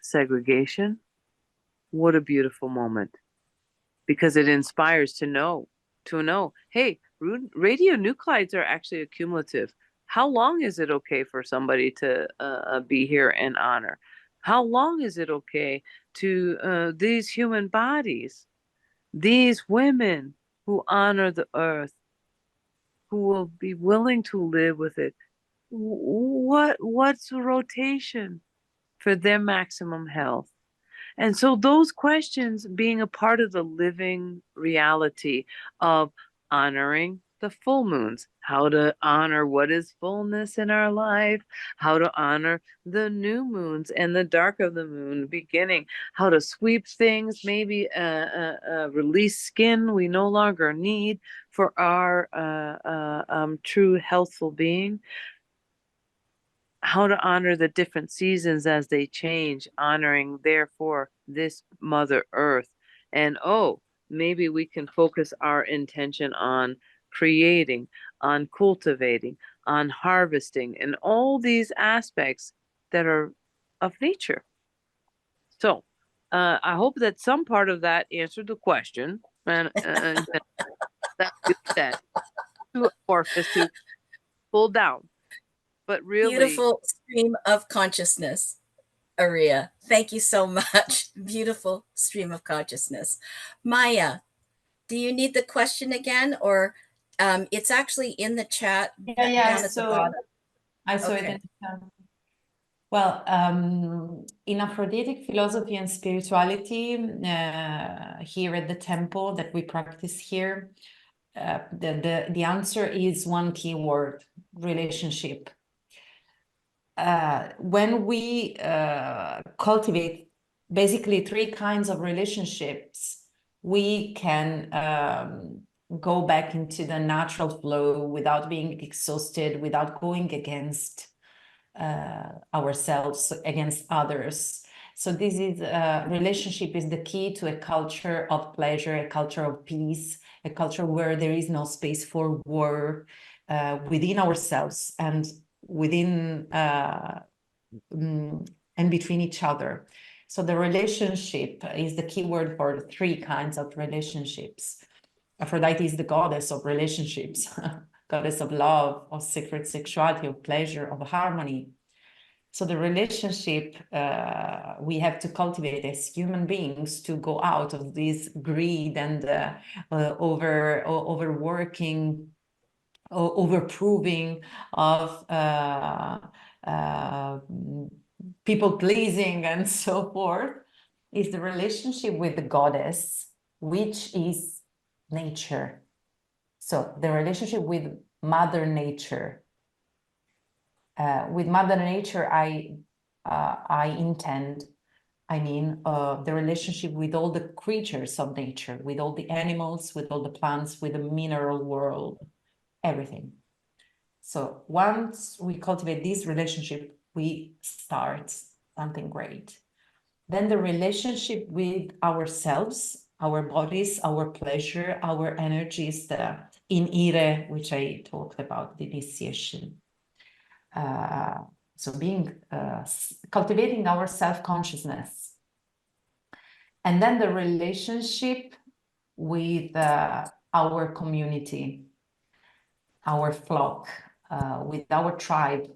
segregation. What a beautiful moment, because it inspires to know, hey, radionuclides are actually accumulative. How long is it okay for somebody to be here and honor? How long is it okay to these human bodies, these women who honor the earth, who will be willing to live with it? What's rotation for their maximum health? And so those questions being a part of the living reality of honoring the full moons, how to honor what is fullness in our life, how to honor the new moons and the dark of the moon beginning, how to sweep things, maybe release skin we no longer need for our true healthful being, how to honor the different seasons as they change, honoring therefore this Mother Earth. And maybe we can focus our intention on creating, on cultivating, on harvesting, and all these aspects that are of nature. So I hope that some part of that answered the question. And that you said, to orifice to pull down. But really, Beautiful stream of consciousness, Areeya. Thank you so much. Beautiful stream of consciousness. Maya, do you need the question again, or it's actually in the chat down at the bottom? I saw it Okay. in the chat. Well, in Aphrodisiac philosophy and spirituality, here at the temple that we practice here, the answer is one key word: relationship. When we cultivate basically three kinds of relationships, we can go back into the natural flow without being exhausted, without going against ourselves, against others. So this is relationship is the key to a culture of pleasure, a culture of peace, a culture where there is no space for war within ourselves and within and between each other. So the relationship is the key word for the three kinds of relationships. Aphrodite is the goddess of relationships, goddess of love, of sacred sexuality, of pleasure, of harmony. So the relationship we have to cultivate as human beings to go out of this greed and overworking, overproving of people pleasing and so forth, is the relationship with the goddess, which is nature. So the relationship with Mother Nature. With Mother Nature, I mean the relationship with all the creatures of nature, with all the animals, with all the plants, with the mineral world, everything. So once we cultivate this relationship, we start something great. Then the relationship with ourselves, our bodies, our pleasure, our energies, the in-ire, which I talked about, the initiation. So being cultivating our self-consciousness, and then the relationship with our community, our flock, with our tribe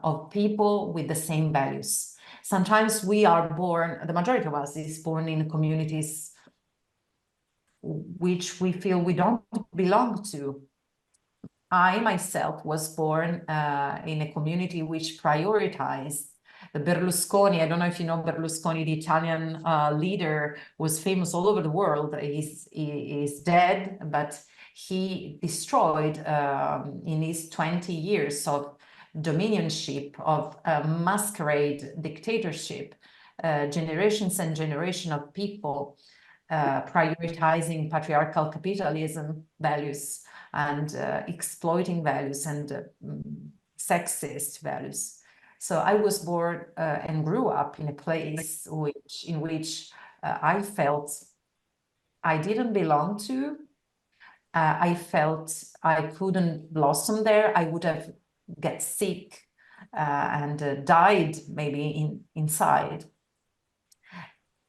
of people with the same values. Sometimes we are born, the majority of us is born in communities which we feel we don't belong to. I myself was born in a community which prioritized the Berlusconi. I don't know if you know Berlusconi, the Italian leader, was famous all over the world. He's dead, but he destroyed in his 20 years of dominionship, of masquerade dictatorship, generations and generations of people prioritizing patriarchal capitalism values and exploiting values and sexist values. So I was born and grew up in a place in which I felt I didn't belong to. I felt I couldn't blossom there. I would have get sick and died maybe inside.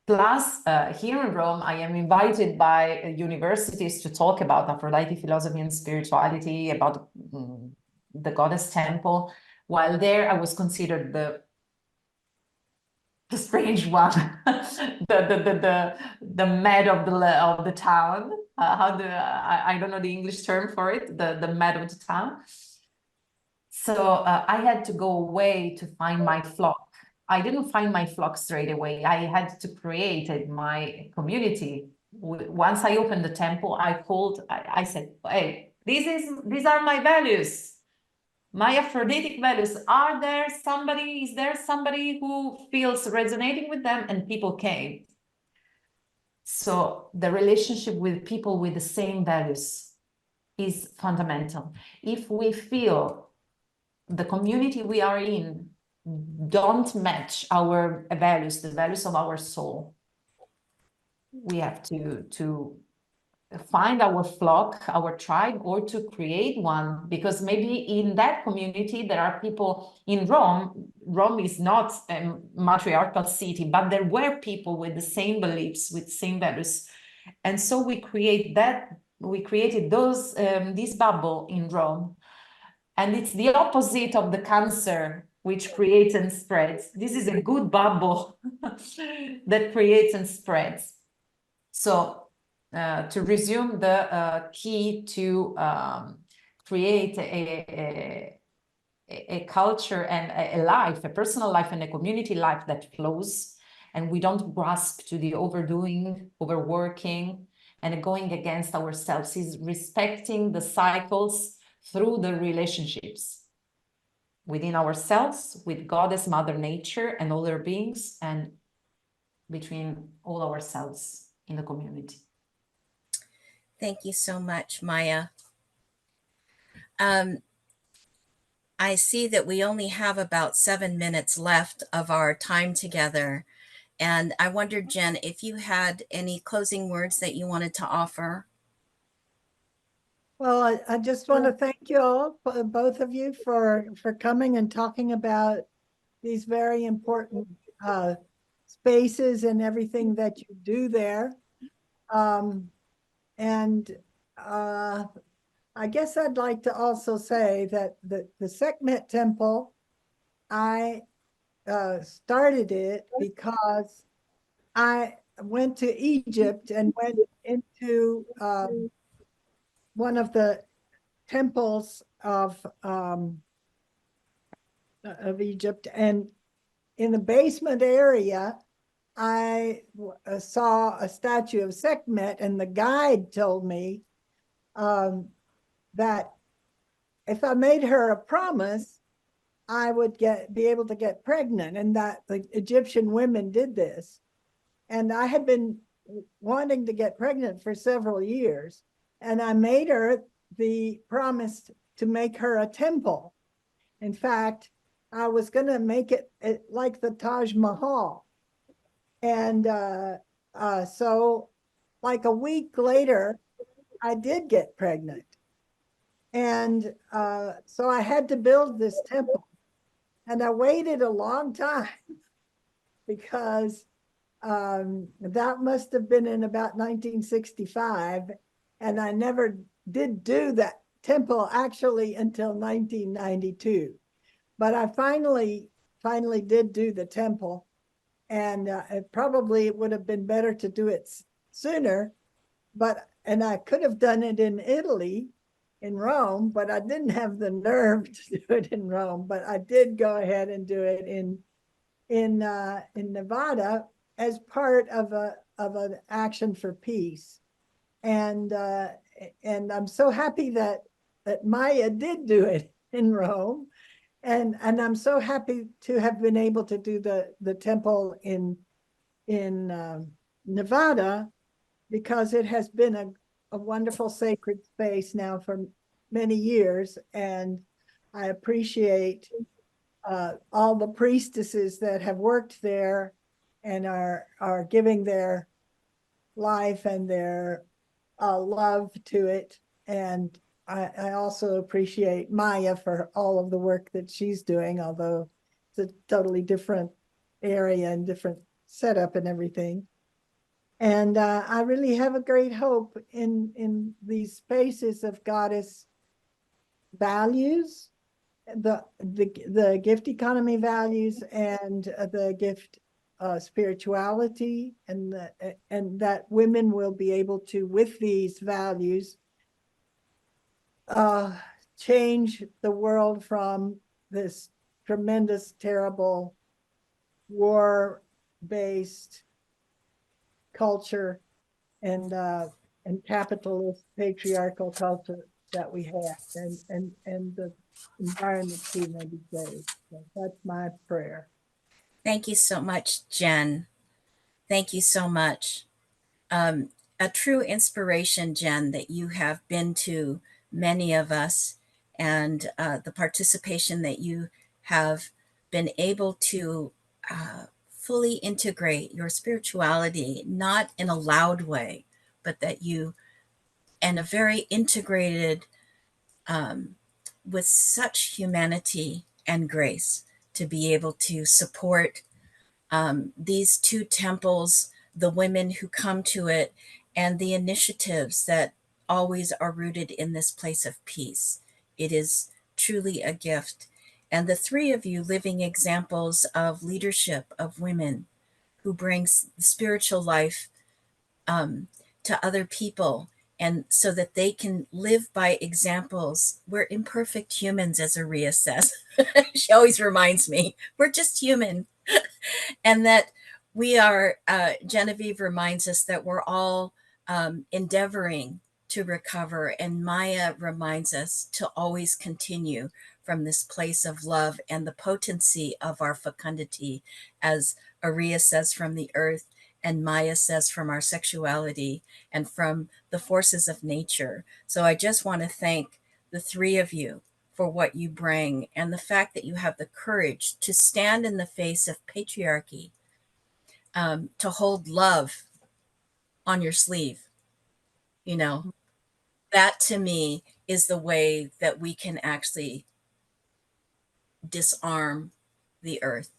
Plus, here in Rome, I am invited by universities to talk about Aphrodite philosophy and spirituality, about the goddess temple. While there, I was considered the strange one, the mad of the town. I don't know the English term for it, the mad of the town. So I had to go away to find my flock. I didn't find my flock straight away. I had to create my community. Once I opened the temple, I said, hey, these are my values, my Aphrodisiac values. Is there somebody who feels resonating with them? And people came. So the relationship with people with the same values is fundamental. If we feel the community we are in don't match our values, the values of our soul, we have to find our flock, our tribe, or to create one, because maybe in that community there are people in Rome. Rome is not a matriarchal city, but there were people with the same beliefs, with same values, And so we created this bubble in Rome. And it's the opposite of the cancer, which creates and spreads. This is a good bubble that creates and spreads. So to resume, the key to create a culture and a life, a personal life and a community life that flows, and we don't grasp to the overdoing, overworking, and going against ourselves, is respecting the cycles through the relationships within ourselves, with Goddess, Mother Nature, and other beings, and between all ourselves in the community. Thank you so much, Maya. I see that we only have about 7 minutes left of our time together. And I wondered, Jen, if you had any closing words that you wanted to offer. Well, I just want to thank you all, both of you, for coming and talking about these very important spaces and everything that you do there. I guess I'd like to also say that the Sekhmet Temple, I started it because I went to Egypt and went into one of the temples of Egypt, and in the basement area, I saw a statue of Sekhmet, and the guide told me that if I made her a promise, I would be able to get pregnant, and that the Egyptian women did this. And I had been wanting to get pregnant for several years, and I made her the promise to make her a temple. In fact, I was going to make it like the Taj Mahal. And so like a week later, I did get pregnant. And so I had to build this temple. And I waited a long time because that must have been in about 1965. And I never did do that temple actually until 1992. But I finally did do the temple. And it probably would have been better to do it sooner. And I could have done it in Italy, in Rome, but I didn't have the nerve to do it in Rome. But I did go ahead and do it in Nevada as part of an action for peace. And I'm so happy that Maya did do it in Rome. And I'm so happy to have been able to do the temple in Nevada, because it has been a wonderful sacred space now for many years. And I appreciate all the priestesses that have worked there and are giving their life and their love to it. And I also appreciate Maya for all of the work that she's doing, although it's a totally different area and different setup and everything. And I really have a great hope in these spaces of Goddess values, the gift economy values, and the gift spirituality, and that women will be able to, with these values, change the world from this tremendous, terrible, war-based culture and capitalist patriarchal culture that we have, and the environment too may be saved. So that's my prayer. Thank you so much, Jen. Thank you so much. A true inspiration, Jen, that you have been to many of us, and the participation that you have been able to fully integrate your spirituality, not in a loud way, but that you, and a very integrated, with such humanity and grace, to be able to support these two temples, the women who come to it, and the initiatives that always are rooted in this place of peace. It is truly a gift. And the three of you living examples of leadership of women who brings spiritual life to other people, and so that they can live by examples. We're imperfect humans, as Areeya says. She always reminds me, we're just human. And that we are, Genevieve reminds us that we're all endeavoring to recover. And Maya reminds us to always continue from this place of love and the potency of our fecundity, as Areeya says, from the earth, and Maya says from our sexuality and from the forces of nature. So I just want to thank the three of you for what you bring, and the fact that you have the courage to stand in the face of patriarchy, to hold love on your sleeve. You know, that to me is the way that we can actually disarm the earth,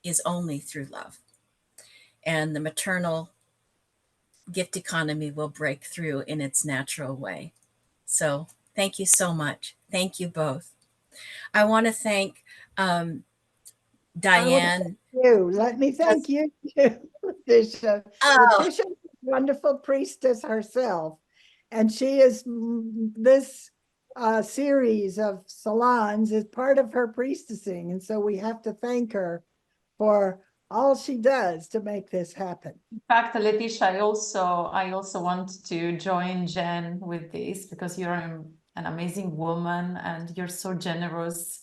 is only through love. And the maternal gift economy will break through in its natural way. So thank you so much. Thank you both. I want to thank Diane. Let me thank you too, Letecia. Oh, Letecia is a wonderful priestess herself, and she is this series of salons is part of her priestessing, and so we have to thank her for all she does to make this happen. In fact, Letecia, I also want to join Jen with this, because you're an amazing woman and you're so generous.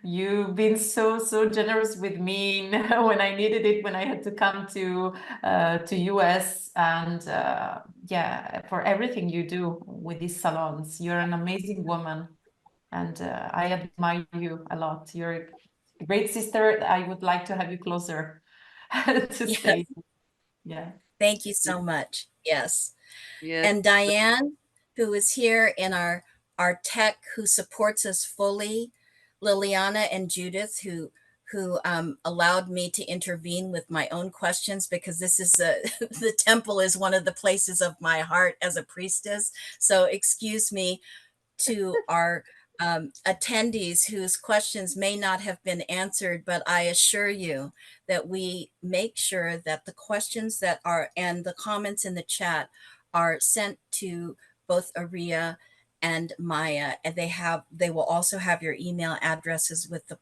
You've been so generous with me when I needed it, when I had to come to US, and yeah, for everything you do with these salons. You're an amazing woman, and I admire you a lot. You're a great sister. I would like to have you closer to yes. stay. Yeah. Thank you so much. Yes. Yes. And Diane, who is here in our tech, who supports us fully, Liliana and Judith, who allowed me to intervene with my own questions, because this is the temple is one of the places of my heart as a priestess. So excuse me to our attendees whose questions may not have been answered, but I assure you that we make sure that the questions that are and the comments in the chat are sent to both Areeya and Maya, and they will also have your email addresses, with the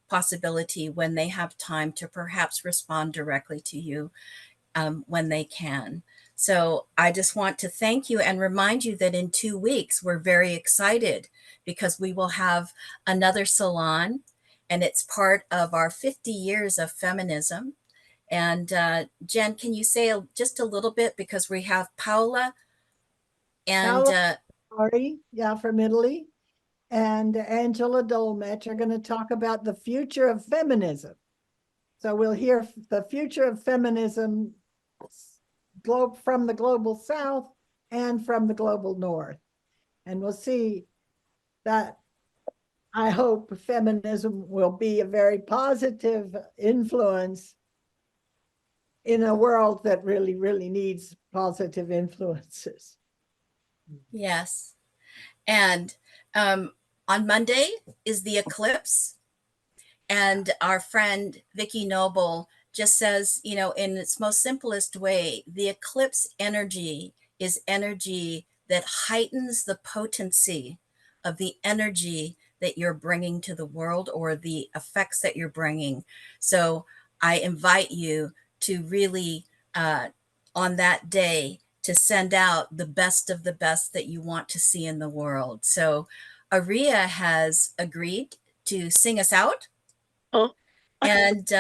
possibility, when they have time, to perhaps respond directly to you when they can. So I just want to thank you and remind you that in 2 weeks, we're very excited, because we will have another salon, and it's part of our 50 years of feminism. And Jen, can you say just a little bit, because we have Paola and yeah, from Italy, and Angela Dolmetsch are going to talk about the future of feminism. So we'll hear the future of feminism from the global south and from the global north. And we'll see that, I hope, feminism will be a very positive influence in a world that really needs positive influences. yes. And on Monday is the eclipse. And our friend Vicki Noble just says, in its most simplest way, the eclipse energy is energy that heightens the potency of the energy that you're bringing to the world, or the effects that you're bringing. So I invite you to really, on that day, to send out the best of the best that you want to see in the world. So Areeya has agreed to sing us out. Oh. And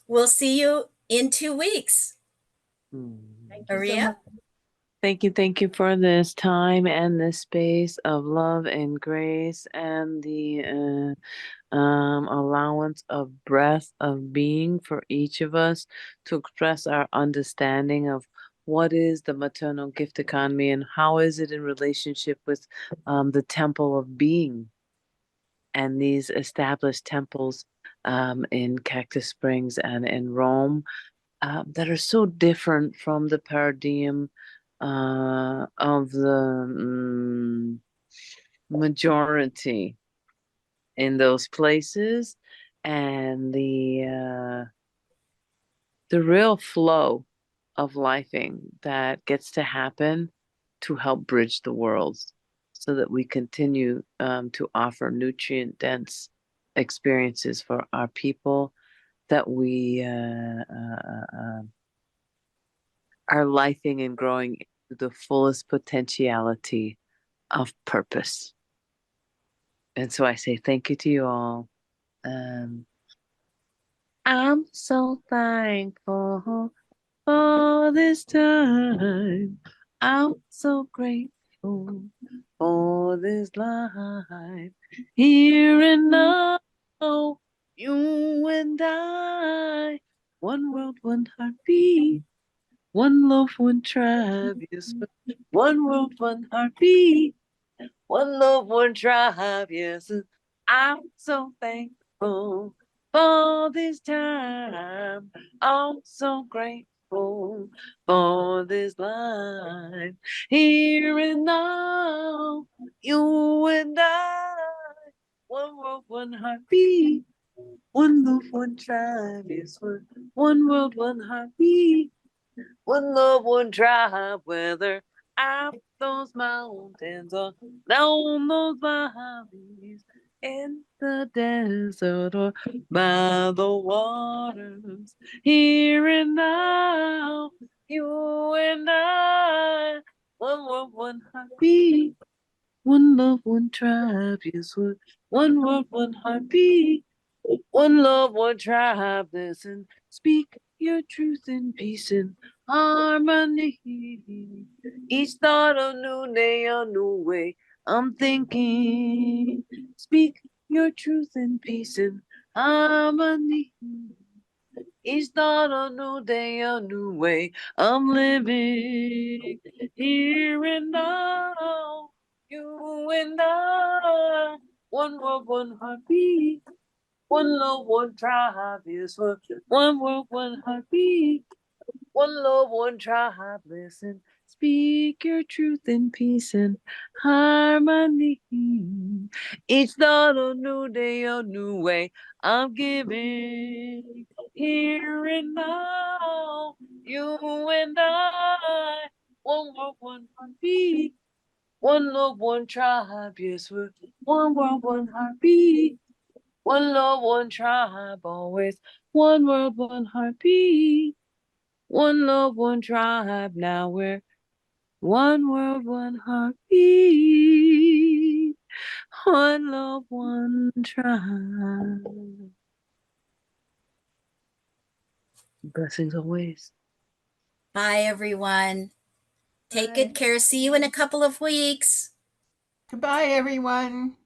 we'll see you in 2 weeks. Thank you so Areeya? much. Thank you for this time and this space of love and grace, and the allowance of breath of being for each of us to express our understanding of what is the maternal gift economy, and how is it in relationship with the temple of being, and these established temples in Cactus Springs and in Rome. that are so different from the paradigm of the majority in those places, and the real flow of lifing that gets to happen to help bridge the worlds so that we continue to offer nutrient dense experiences for our people, that we are lifing and growing into the fullest potentiality of purpose. And so I say thank you to you all. I'm so thankful for this time. I'm so grateful for this life. Here and now, you and I, one world, one heartbeat, one love, one tribe. Yes, one world, one heartbeat, one love, one tribe. Yes, I'm so thankful for this time. I'm so grateful for this life. Here and now, you and I, one world, one heartbeat, one love, one tribe. Yes, one world, one heartbeat, one love, one tribe. Whether up those mountains or down those valleys, in the desert or by the waters, here and now, you and I, one world, one heartbeat, one love, one tribe. Yes, one world, one heartbeat, one love, one tribe. Listen, speak your truth in peace and harmony. Each thought a new day, a new way. I'm thinking. Speak your truth in peace and harmony. Each thought a new day, a new way. I'm living here and now. You and I, one world, one heartbeat. One love, one tribe. Yes, one world, one heartbeat. One love, one tribe. Listen, speak your truth in peace and harmony. Each thought a new day, a new way. I'm giving here and now. You and I, one world, one heartbeat. One love, one tribe. Yes, we're one world, one heartbeat. One love, one tribe, always one world, one heartbeat. One love, one tribe. Now we're one world, one heartbeat. One love, one tribe. Blessings always. Bye, everyone. Take Bye. good care. See you in a couple of weeks. Goodbye, everyone.